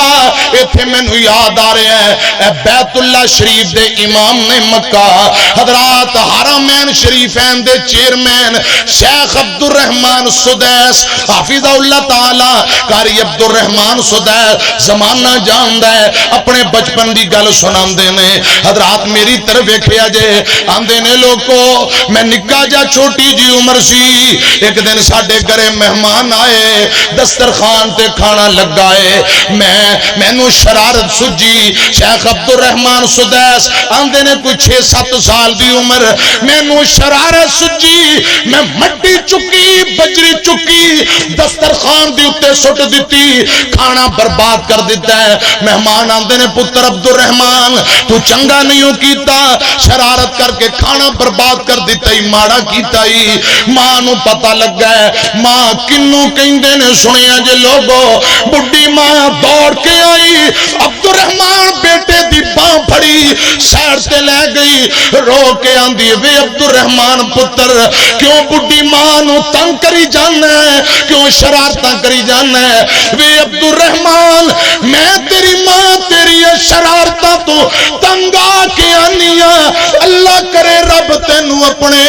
ایتھے میں نو یاد آ رہے ہیں اے بیت اللہ شریف دے امام نے مکہ حضرات حرمین شریفین دے چیئرمین شیخ عبد الرحمن سدیس حافظ اللہ تعالی قاری عبد الرحمن سدیس زمانہ جاندہ ہے اپنے بچپن دی گل سناندے نے حضرات میری طرف ویکھیا جے آندے نے لوگوں میں نکا جا چھوٹی جی عمر سی ایک دن ساڈے گھرے مہمان آئے دسترخوان تے کھانا لگائے میں نو شرارت سجی شیخ عبد الرحمن سدیس آندے نے کوئی 6-7 سال دی عمر میں نو شرارت سجی میں مٹی چکی بجری چکی دسترخوان دی اتے سٹ دیتی کھانا برباد کر دیتا ہے مہمان آندے نے پتر عبد الرحمن تو چنگا نہیں ہو کیتا شرارت کر کے کھانا برباد کر دیتا ہی ماڑا کیتا ہی ماں نو پتہ لگ گئے ماں کنوں کہندے نے سنیا جے لوگو بڑی ماں دوڑ کے آئی عبد الرحمن بیٹے دی باں پھڑی سیر سے لے گئی رو کے آندھی وے عبد الرحمن پتر کیوں بڑی ماں نو تنگ کری جانا ہے کیوں شرارتاں کری جانا ہے وے عبد الرحمن میں تیری ماں تیری شرارتاں تو تنگ آ کے آنیاں اللہ کرے رب تینو اپنے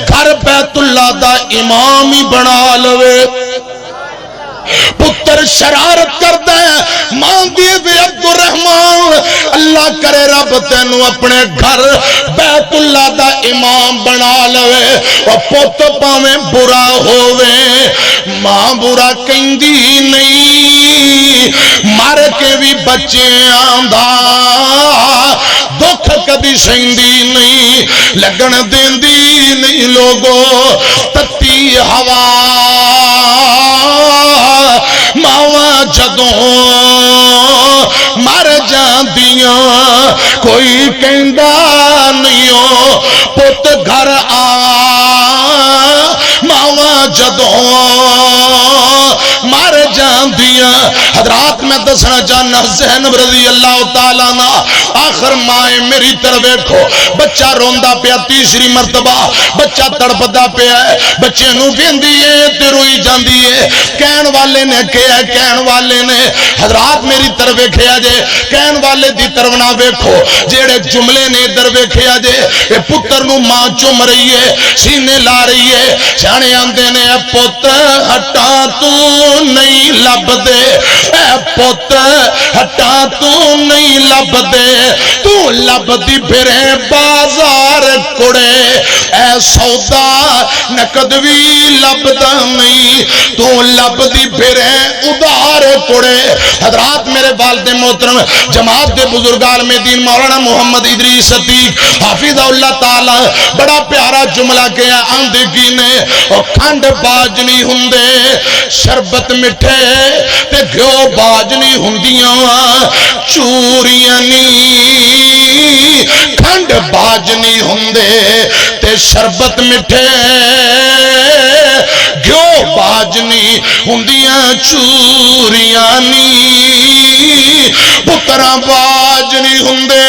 گھر بیت اللہ دا امام ہی بنا لوے پتر شرارت کرتا ہے ماں دیے وے عبد الرحمن اللہ کرے رب تینو اپنے گھر بیت اللہ دا امام بنا لوے اور پت پاویں برا ہووے ماں برا کہندی نہیں مر کے بھی بچے آندا دکھ کبھی سہندی نہیں لگن دیندی نہیں لوگو تتی ہوا ماواں جدوں مر جاندیاں کوئی کہندا نہیں ہو پت گھر آ ماواں جدوں مر جاندیاں حضرات میں دسنا چاہنا زینب رضی اللہ تعالیٰ عنہ آخر مائیں میری طرف دیکھو بچہ روندا پیا تیسری مرتبہ بچہ تڑپدا پیا ہے بچے نو ویندی ہے تے روئی جاندی ہے کہن والے نے کہیا کہن والے نے حضرات میری طرف ویکھیا جے کہن والے دی طرف نہ ویکھو جیڑے جملے نے ادھر ویکھیا جے اے پتر نو ماں چوم رہی ہے سینے لا رہی ہے سیانے آندے نے اے پت ہٹا تو نہیں لب دے اے پت ہٹا تو نہیں لب دے تو لب دی پھرے بازار کڑے اے سودا نقد بھی لبدا نہیں تو لب دی پھرے ادار کڑے حضرات میرے والد محترم جماعت دے بزرگان میں دین مولانا محمد ادریس عتیق حافظ اللہ تعالی بڑا پیارا جملہ کیا آندے کی نے اور کھنڈ باج نہیں ہوندے شربت مٹھے تے گھیو باج باج نہیں ہوندیاں چوریاں نہیں کھنڈ باج نہیں ہوندے تے شربت مٹھے گھیو باج نہیں ہوندیاں چوریاں نہیں پتراں باج نہیں ہوندے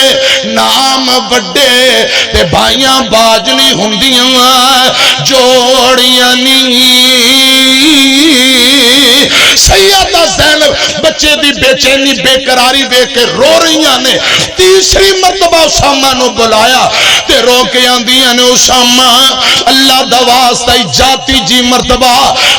نام وڈے تے بھائیاں باج نہیں ہوندیاں جوڑیاں نہیں سیدہ زینب بچے دی بے چینی بے قراری دے کے رو رہیاں نے تیسری مرتبہ اسامہ نو بلایا تے رو کے آندیاں نے اسامہ اللہ دا واسطہ جا تیجی مرتبہ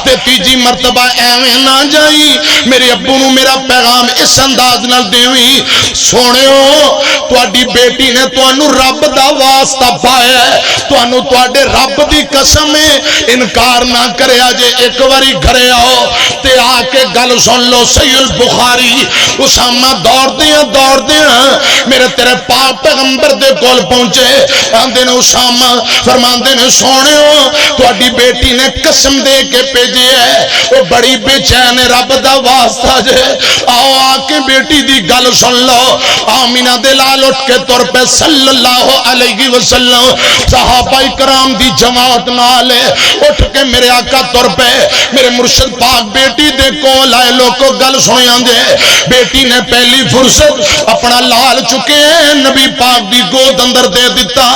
تے تیجی مرتبہ ایویں نہ جائی میرے ابو نو میرا پیغام اس انداز نال دیویں سونےو تواڈی بیٹی نے تانوں رب دا واسطہ پایا ہے تانوں تواڈے رب دی قسم ہے انکار نہ کریا جے ایک واری گھرے آؤ تے آ کے گل سن لو صحیح البخاری اسامہ دوڑ دیاں میرے تیرے پاک پیغمبر دے کول پہنچے آندے نے اسامہ فرماندے نے سونےو تواڈی بیٹی نے قسم دے کے بھیجے ہے وہ بڑی بے چین رب دا واسطہ جے آؤ آ کے بیٹی دی گل سن لو آمینہ دے لال اٹھ کے تر پہ صلی اللہ علیہ وسلم صحابہ کرام دی جماعت نالے اٹھ کے میرے آقا تر پہ میرے مرشد پاک بیٹی دے کول آئے لوگوں گل سنیاں دے بیٹی نے پہلی فرصت اپنا لال چکے ہیں نبی پاک دی گود اندر دے دیتا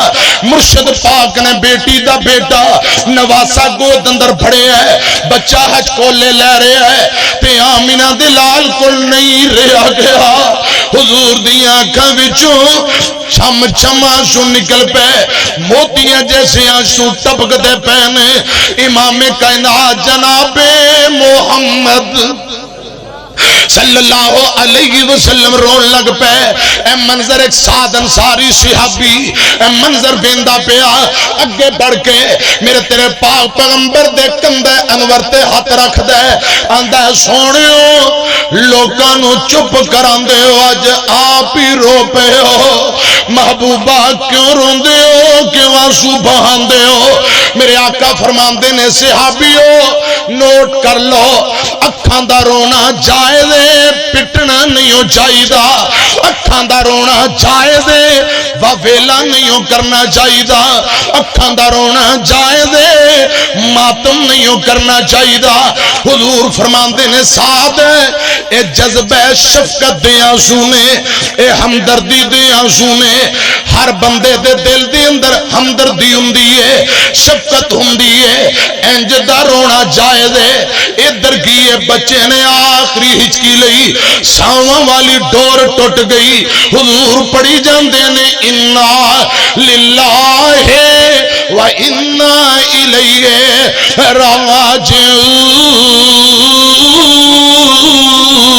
مرشد پاک نے بیٹی دا بیٹا نواسا گود اندر بھڑے ہے بچہ حج کو لے رہے ہے تے آمینہ دے لال کل نہیں رہا گیا حضور دی آنکھاں وچوں چھم چھم آنسو نکل پے موتیاں جیسے آنسو ٹپک دے پہنے امام کائنات جناب محمد صلی اللہ علیہ وسلم رون لگ پے اے منظر ایک سعد انصاری صحابی اے منظر بیندہ پیا اگے بڑھ کے میرے تیرے پاک پیغمبر دے کندے انور تے ہاتھ رکھ دے آندہ سونیو لوکانو چپ کران دے ہو آج آپ ہی رو پے ہو محبوبہ کیوں رون دے ہو کیوں آنسو بہان دے ہو میرے آقا فرمان دے نے صحابیو نوٹ کر لو اکھان دا رونا جائے دے پٹنا نہیں ہو چاہی دا اکھان دا رونا جائے دے ویلا نہیں ہو کرنا چاہی دا اکھان دا رونا جائے دے ماتم نہیں ہو کرنا چاہی دا حضور فرماندے نے ساتھ اے جذبہ شفقت دے آنسو نے اے ہمدردی دے آنسو نے ہر بندے دے دل دے اندر ہمدردی ہوندی ہے شفقت ہوندی ہے انج دا رونا جائے دے ادھر کیے بچے نے آخری ہچکی لئی ساواں والی ڈور ٹوٹ گئی حضور پڑھی جاندے نے انا للہ و انا الیہ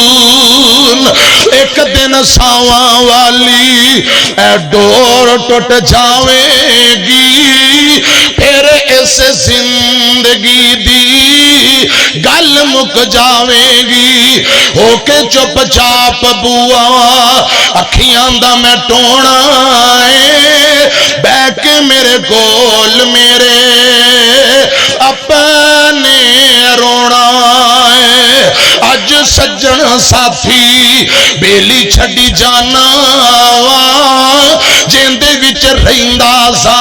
راجعون ایک دن ساواں والی ڈور ٹوٹ جاوے گی پھر اس زندگی دی گل مک جاوے گی ہو کے چپ چاپ بوا اکھیاں دا میں ٹونا ہے بہ کے میرے کول میرے اپنے رونا ہے اج سجن ساتھی بیلی چھڑی جانا جیندے وچ رہندا سا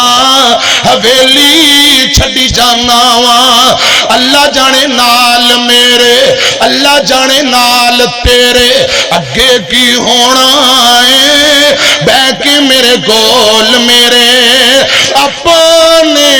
حویلی چھڑی جانا اللہ جانے نال میرے اللہ جانے نال تیرے اگے کی ہونا ہے بہ کے میرے گول میرے اپنے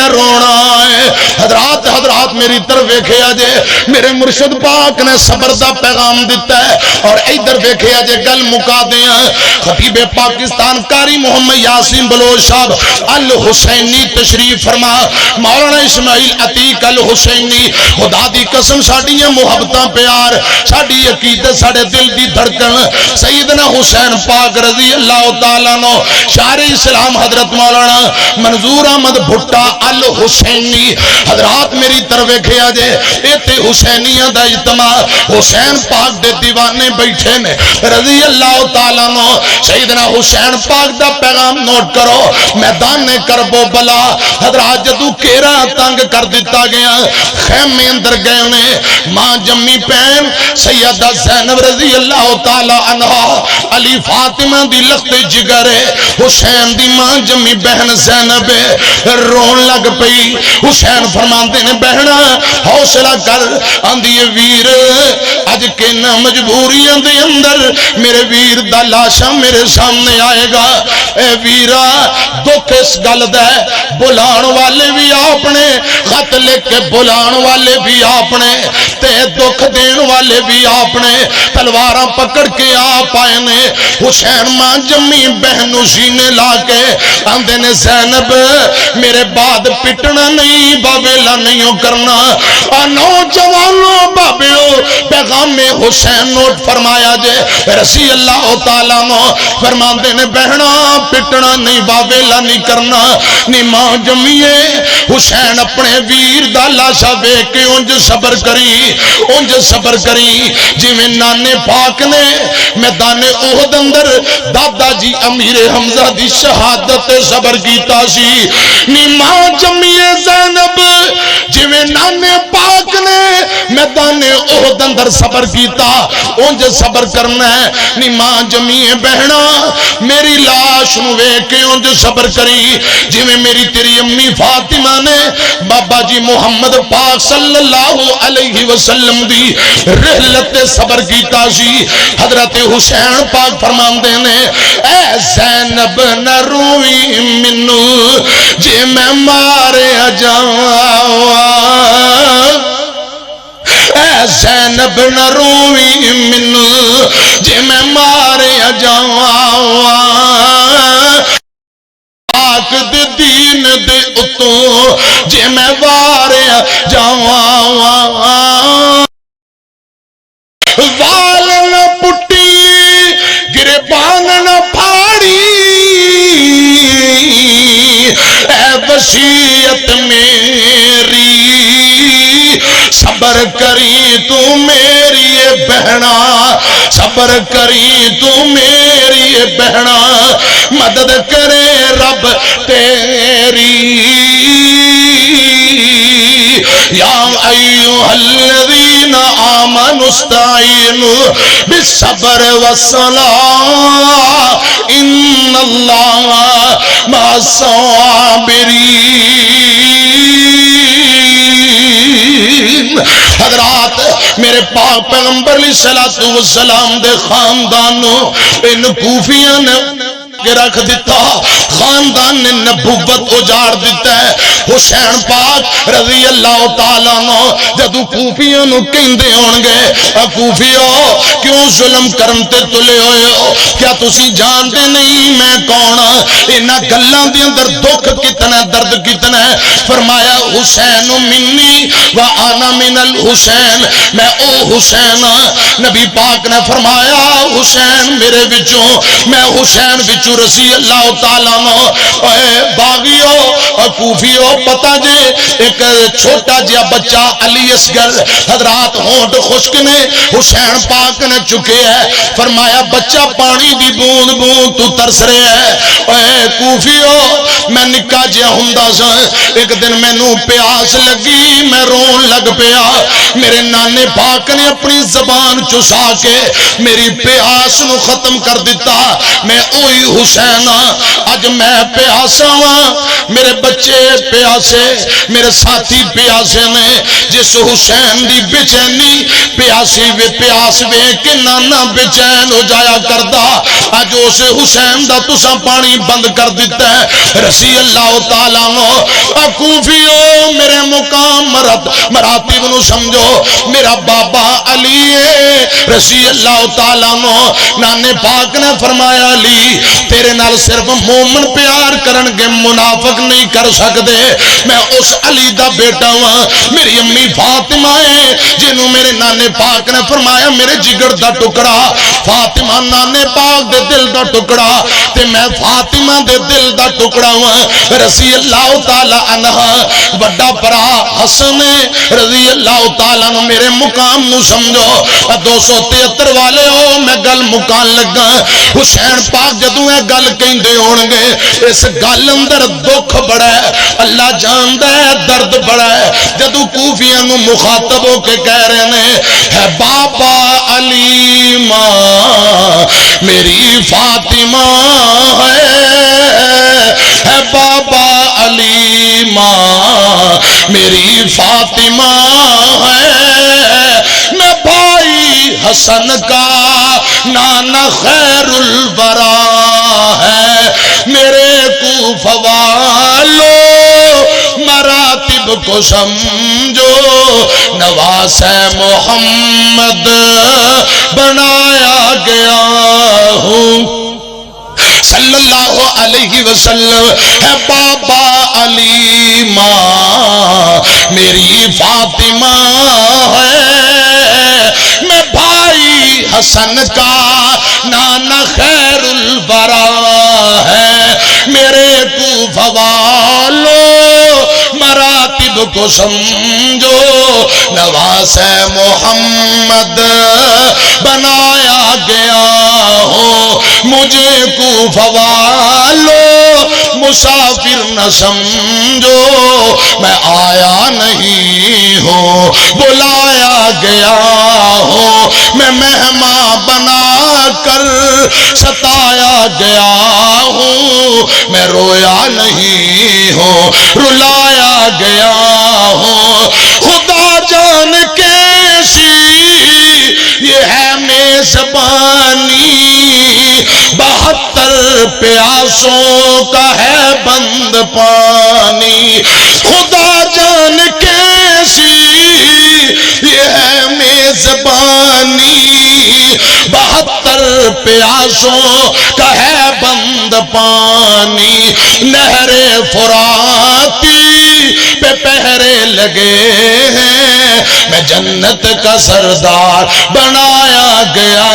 رونا ہے حضرات میری طرف ویکھیا جے میرے مرشد پاک نے صبر دا پیغام دیتا ہے اور ادھر ویکھیا جے گل مکا دیاں خطیب پاکستان قاری محمد یاسین بلوچ صاحب الحسینی تشریف فرما مولانا اسماعیل عتیق الحسینی خدا دی قسم ساڈیاں محبتاں پیار ساڈی عقیدت ساڈے دل دی دھڑکن سیدنا حسین پاک رضی اللہ تعالیٰ عنہ شاعر اسلام حضرت مولانا منظور احمد بھٹا الحسینی حضرات میری چریتر ویکھیا جے ایتھے حسینیاں دا اجتماع حسین پاک دے دیوانے بیٹھے نے رضی اللہ تعالیٰ عنہ سیدنا حسین پاک دا پیغام نوٹ کرو میدان کربو بلا حضرات جدو کیرا تنگ کر دیتا گیا خیمے اندر گئے نے ماں جمی پین سیدہ زینب رضی اللہ تعالیٰ عنہ علی فاطمہ دی لخت جگر حسین دی ماں جمی بہن زینب رون لگ پئی حسین فرماندے نے بہنا حوصلہ کر آندی ویر اج کے نہ مجبوریاں دے اندر میرے ویر دا لاشا میرے سامنے آئے گا اے ویرا دکھ اس گل دے بلان والے بھی اپنے خط لکھ کے بلان والے بھی اپنے تے دکھ دین والے بھی اپنے تلواراں پکڑ کے آپ آئے نے حسین ماں جمی بہن سینے لا کے آندے نے زینب میرے بعد پٹنا نہیں بابیلا نہیں کرنا نوجوانوں بابیو پیغام حسین نوٹ فرمایا جے رسی اللہ تعالیٰ نو فرماندے نے بہنا پٹنا نہیں بابیلا نہیں کرنا نی ماں جمیے حسین اپنے ویر دا لاشا بے کے انج صبر کری جی میں نانے پاک نے میدان احد اندر دادا جی امیر حمزہ دی شہادت صبر کیتا سی نی ماں جمیے زینب جی میں نانے پاک نے میدان احد اندر صبر کیتا انج صبر کرنا ہے نی ماں جمیے بہنا میری لاش نو وے کے انج صبر کری جی میں میری تیری امی فاطمہ نے بابا جی محمد پاک صلی اللہ علیہ وسلم دی رحلت صبر کیتا سی حضرت حسین پاک فرماندے نے اے زینب نہ روئی منو جی میں مارے جاواں اے زینب نہ روئی منو جی میں مارے جاواں پاک دے دین دے اتوں جی میں وارے جاواں وال نہ پٹی گربان نہ پھاڑی اے وصیت میری صبر کری تو میری بہنا صبر کری تو میری بہنا مدد کرے رب تیری یا ایوہ الذین آمنوا استعینوا بالصبر والصلاۃ ان اللہ مع الصابرین حضرات میرے پاک پیغمبر علیہ السلام دے خاندانوں ان کوفیاں نے رکھ دیتا خاندان نے نبوت اجاڑ دیتا ہے حسین پاک رضی اللہ تعالیٰ عنہ جدو کوفیوں نو کہندے ہونگے کوفیو کیوں ظلم کرن تے تلے ہوئے ہو کیا تسی جانتے نہیں میں کون انہاں گلاں دے اندر دکھ کتنا درد کتنا ہے فرمایا حسین منی و انا من الحسین میں او حسین نبی پاک نے فرمایا حسین میرے وچوں میں حسین وچوں رسی اللہ تعالیٰ عنہ اے باغیو کوفیو پتہ جے ایک چھوٹا جیا بچہ علی اصغر حضرات ہونٹ خشک نے حسین پاک نے چکے ہے فرمایا بچہ پانی دی بوند بوند تو ترس رہے ہے اے کوفیو میں نکا جیا ہوندا سا ایک دن میں نو پیاس لگی میں رون لگ پیا میرے نانے پاک نے اپنی زبان چسا کے میری پیاس نو ختم کر دیتا میں اوہی حسین اج میں پیاسا ہاں میرے بچے پیاسے میرے ساتھی پیاسے نے جس حسین دی بچینی پیاسی وے پیاس وے کہ نانا بچین ہو جایا کردا اج اس حسین دا تساں پانی بند کر دیتا ہے رسی اللہ تعالیٰ نو کوفیو میرے مقام مراتب نو سمجھو میرا بابا علی ہے رسی اللہ تعالیٰ نو نانے پاک نے فرمایا علی تیرے نال صرف مومن پیار کرن گے منافق نہیں کر سکتے میں اس علی دا بیٹا ہوں میری امی فاطمہ ہے جنہوں میرے نانے پاک نے فرمایا میرے جگر دا ٹکڑا فاطمہ نانے پاک دے دل دا ٹکڑا تے میں فاطمہ دے دل دا ٹکڑا ہوں رضی اللہ تعالی عنہ بڑا برا حسن رضی اللہ تعالی عنہ میرے مقام نو سمجھو 273 والے ہو میں گل مکان لگا حسین پاک جدوں اے گل کہندے ہون گے اس گل اندر دکھ بڑا ہے اللہ جاندا ہے درد بڑا ہے جدوں کوفیاں نو مخاطب ہو کے کہہ رہے ہیں ہے بابا علی ماں میری فاطمہ ہے بابا علی ماں میری فاطمہ ہے میں بھائی حسن کا نانا خیر الورا ہے میرے کوفہ والو مراتب کو سمجھو نواز محمد بنایا گیا ہوں صلی اللہ علیہ وسلم ہے بابا علی ماں میری فاطمہ ہے میں بھائی حسن کا نانا خیر الورا ہے میرے کوفہ والو مراتب کو سمجھو نواز محمد بنایا گیا ہو مجھے کوفہ والو مسافر نہ سمجھو میں آیا نہیں ہوں بلایا گیا ہوں میں مہمان بنا کر ستایا گیا ہوں میں رویا نہیں ہوں رلایا گیا ہوں خدا جان کیسی یہ ہے میزبانی 72 پیاسوں کا ہے بند پانی خدا جان کیسی یہ ہے میزبانی 72 پیاسوں کا ہے بند پانی نہر فراتی پہ پہرے لگے ہیں میں جنت کا سردار بنایا گیا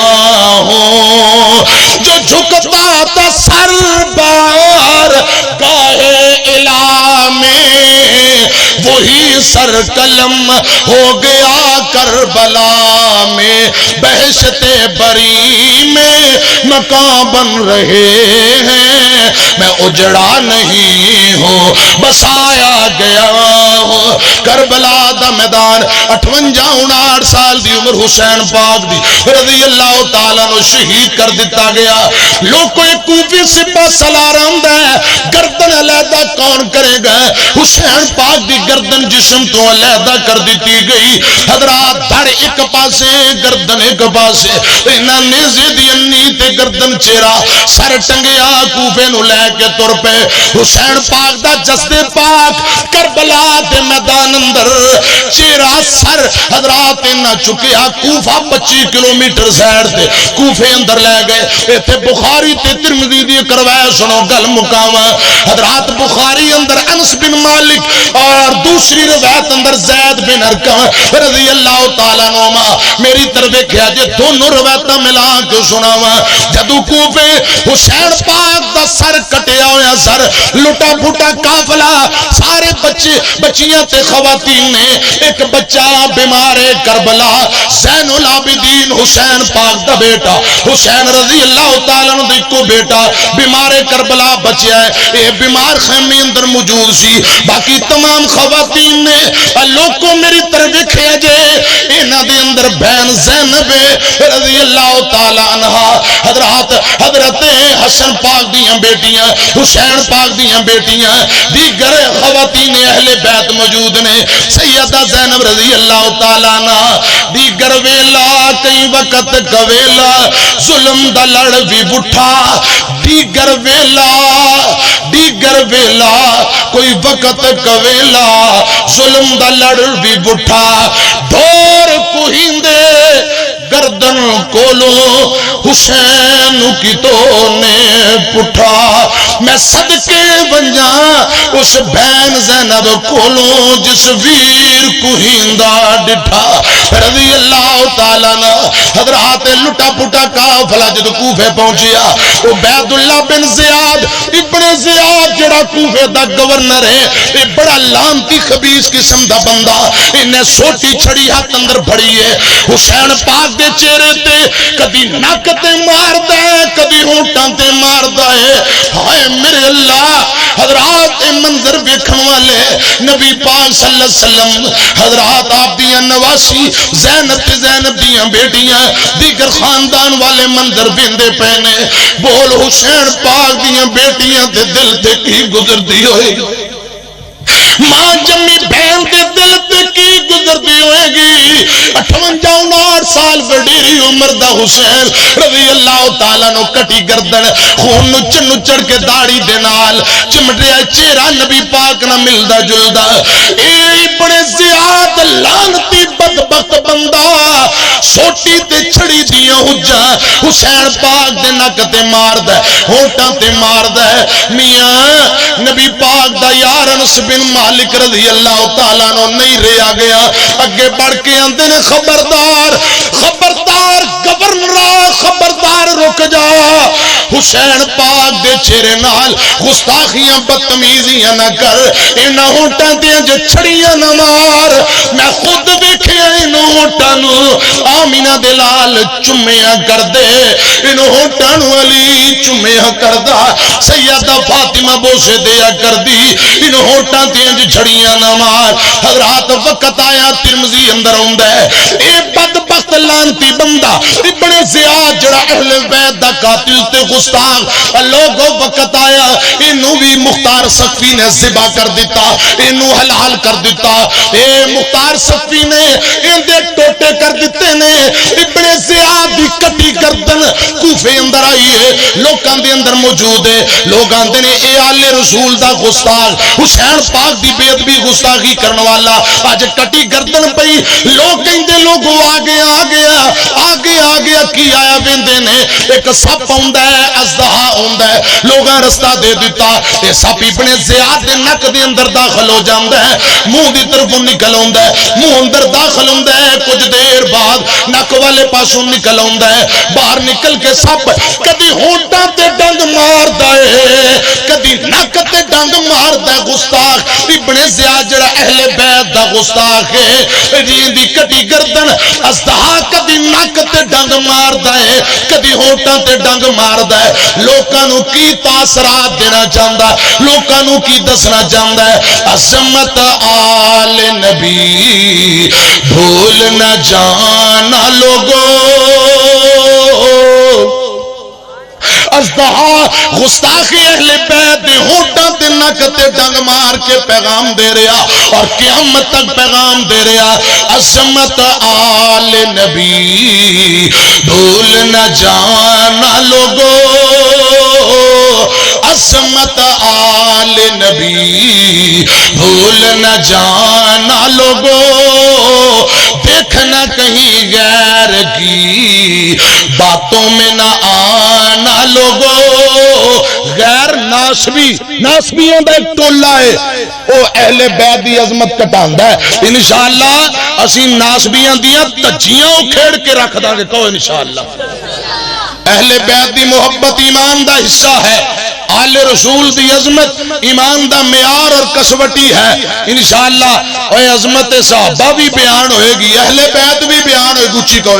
ہوں جو جھکتا تھا سر بار گاہے الہ میں وہی سر قلم ہو گیا کربلا میں بہشت بری میں مکان بن رہے ہیں میں اجڑا نہیں ہوں بسایا گیا ہوں کربلا دا میدان 58-59 سال دی عمر حسین پاک دی رضی اللہ تعالیٰ نو شہید کر دیتا گیا لوگ کو ایک کوفی سپاہ سالار آمدہ ہے گردن علیحدہ کون کرے گا حسین پاک دی گردن جسم تو علیحدہ کر دیتی گئی حضرات دھڑ ایک پاسے گردن ایک پاسے انہاں نیزے دی انی تے گردن چیرا سر ٹنگیا کوفے نو لے کے تر پہ حسین پاک دا جسد پاک کربلا دے میدان اندر چیرا سر حضرات انہاں چکیا کوفہ 25 کلومیٹر سیر تے کوفے اندر لے گئے ایتھے بخاری تے ترمذی دی کروائے سنو گل مقامہ حضرات بخاری اندر انس بن مالک اور دوسری روایت اندر زید بن ارقم رضی اللہ تعالیٰ نوما میری طرف کیا جے دونوں روایتہ ملا کے سناوا جدو کوفے حسین پاک دا سر کٹیا ہویا سر لٹا پھوٹا کافلا سارے بچے بچیاں تے خواتین نے ایک بچہ بیمار کربلا زین العابدین حسین پاک دا بیٹا حسین رضی اللہ تعالیٰ نے کو بیٹا بیمار کربلا بچیا ہے اے بیمار خیمے اندر موجود سی باقی تمام خواتین نے لوگ کو میری طرف کھیا جے انہاں دے اندر بہن زینب رضی اللہ تعالیٰ عنہ حضرت حسن پاک دیاں بیٹیاں حسین پاک دیاں بیٹیاں دیگر خواتین اہل بیت موجود نے سیدہ زینب رضی اللہ تعالیٰ عنہ دیگر ویلا کئی وقت کویلا ظلم دا لڑ بھی بٹھا دیگر ویلا کوئی وقت کویلا ظلم دا لڑ بھی بٹھا دور کوہندے گردن کولو حسین کی تو نے پٹھا میں صدقے بنجا اس بہن زینب کولو جس ویر کوہندہ ڈٹھا رضی اللہ تعالیٰ نے حضرات لٹا پٹا کا قافلہ جد کوفے پہنچیا عبید اللہ بن زیاد ابن زیاد جڑا کوفے دا گورنر ہے یہ بڑا لانتی خبیث قسم دا بندہ انہیں سوٹی چھڑی ہاتھ اندر بھڑی ہے حسین پاک دے چہرے تے کدی نک تے ماردا ہے کدی ہونٹاں تے ماردا ہے ہائے میرے اللہ حضرات منظر ویکھن والے نبی پاک صلی اللہ علیہ وسلم حضرات آپ دیاں نواسی زینب دیاں بیٹیاں دیگر خاندان والے منظر ویندے پینے بول حسین پاک دیاں بیٹیاں تے دل تے کی گزردی ہوئی ماں جمی بہن دے دل تے کی گزردی ہوئے گی 58 سال وڈیری عمر دا حسین رضی اللہ تعالیٰ نو کٹی گردن خون نچڑ کے داڑھی دے نال چمٹیا چہرہ نبی پاک نہ ملدا جلدا اے ابن زیاد لعنتی بدبخت بندہ سوٹی تے چھڑی دیاں حجاں حسین پاک دے نک تے ماردا ہونٹاں تے ماردا میاں نبی پاک دا یار انس بن مالک رضی اللہ تعالیٰ نو نہیں رہا گیا اگے بڑھ کے آندے نے خبردار خبردار گورنر خبردار رک جا حسین پاک دے چہرے نال گستاخیاں بدتمیزیاں نہ کر انہاں ہونٹاں تے جو چھڑیاں نہ مار میں خود ویکھیا انہاں ہونٹاں نو آمینہ دے لال چمیاں کر دے انہاں ہونٹاں نو علی چمیاں کردا سیدہ فاطمہ بوسے دیا کر دی انہاں ہونٹاں تے جو چھڑیاں نہ مار حضرات وقت آیا ترمذی اندر ہوندا ہے اے بدبخت لعنتی بندہ ابن زیاد جڑا اہل بیت دا قاتل تے گستاخ لوگوں وقت آیا انہوں بھی مختار صفی نے ذبح کر دیتا انہوں حلال کر دیتا اے مختار صفی نے ان دے ٹوٹے کر دیتے نے ابن زیاد دی کٹی گردن کوفے اندر آئی ہے لوگاں دے اندر موجود ہے لوگ آندے نے اے آل رسول دا گستاخ حسین پاک دی بے ادبی گستاخی کرنے والا آج کٹی گردن پئی لوگ کہندے لوگوں آگے کی آیا ویندے نے ایک سپ ہوندا ہے اژدہا ہوندا ہے لوگاں رستہ دے دیتا اے سپ ابن زیاد دے نک دے اندر داخل ہو جاندا ہے منہ دی طرفوں نکل ہوندا ہے منہ اندر داخل ہوندا ہے کچھ دیر بعد نک والے پاسوں نکل ہوندا ہے باہر نکل کے سپ کدی ہونٹاں تے ڈنگ ماردا ہے کدی نک تے ڈنگ ماردا ہے گستاخ ابن زیاد جڑا اہل بیت دا گستاخ ہے دی کٹی گردن اژدہا کدی نک تے ڈنگ ماردا ہے کدی ہونٹاں تے ڈنگ ماردا ہے لوکاں نو کی تاثرات دینا چاہندا لوکاں نو کی دسنا چاہندا ہے عظمت آل نبی بھول نہ جانا لوگو اژدہا گستاخی اہل بیت دے ہونٹاں تے نک تے ڈنگ مار کے پیغام دے رہا اور قیامت تک پیغام دے رہا عظمت آل نبی بھول نہ جانا لوگو عظمت آل نبی بھول نہ جانا لوگو دیکھنا کہیں غیر کی باتوں میں نہ آنا لوگو غیر ناسبیوں دا ایک ٹولہ ہے او اہل بیت دی عظمت کٹاندا ہے انشاءاللہ اسی ناسبیاں دیاں تجیاں کھیڑ کے رکھ داں گے کہو انشاءاللہ اہل بیت دی محبت ایمان دا حصہ ہے آل رسول دی عظمت ایمان دا معیار اور کسوٹی ہے انشاءاللہ اور عظمت صحابہ بھی بیان ہوئے گی اہل بیت بھی بیان ہوئے گی اچھی کہو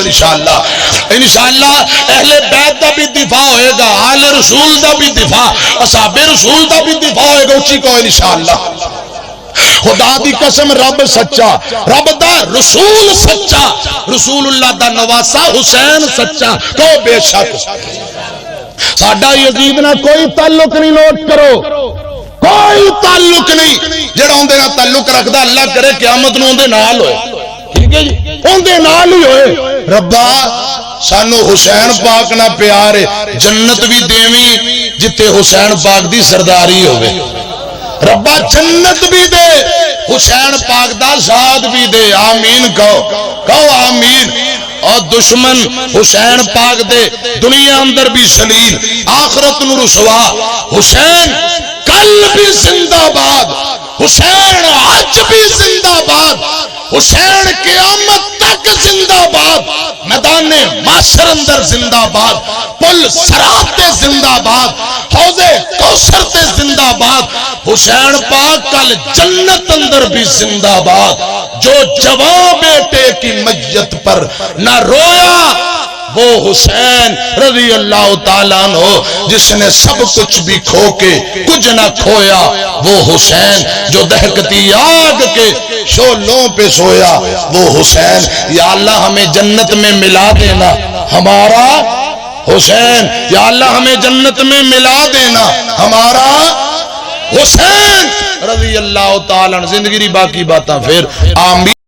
انشاءاللہ اہل بیت دا بھی دفاع ہوئے گا آل رسول دا بھی دفاع اصحاب رسول دا بھی دفاع ہوئے گا اچھی کہو انشاءاللہ خدا دی قسم رب سچا رب دا رسول سچا رسول اللہ دا نواسا حسین سچا تو بے شک ساڈا یزید نہ کوئی تعلق نہیں نوٹ کرو کوئی تعلق نہیں جڑا اون دے نال تعلق رکھدا اللہ کرے قیامت نوں اون دے نال ہوئے ٹھیک ہے جی اون دے نال ہی ہوئے ربا سانو حسین پاک نہ پیار ہے جنت بھی دیویں جتے حسین پاک دی سرداری ہوئے ربا جنت بھی دے حسین پاک دا ذات بھی دے آمین کہو آمین اور دشمن حسین پاک دے دنیا اندر بھی سلیل آخرت نو رسوا حسین کل بھی زندہ باد حسین آج بھی زندہ باد حسین قیامت تک زندہ باد، میدان معاشر اندر زندہ باد، پل صراط تے زندہ باد، حوض کوثر تے زندہ باد، حسین پاک کل جنت اندر بھی زندہ باد۔ جو جوان بیٹے کی میت پر نہ رویا وہ حسین رضی اللہ تعالیٰ عنہ، جس نے سب کچھ بھی کھو کے کچھ نہ کھویا وہ حسین، جو دہکتی آگ کے شعلوں پہ سویا وہ حسین۔ یا اللہ ہمیں جنت میں ملا دینا ہمارا حسین، یا اللہ ہمیں جنت میں ملا دینا ہمارا حسین رضی اللہ تعالیٰ عنہ۔ زندگی باقی باتاں پھر آمین۔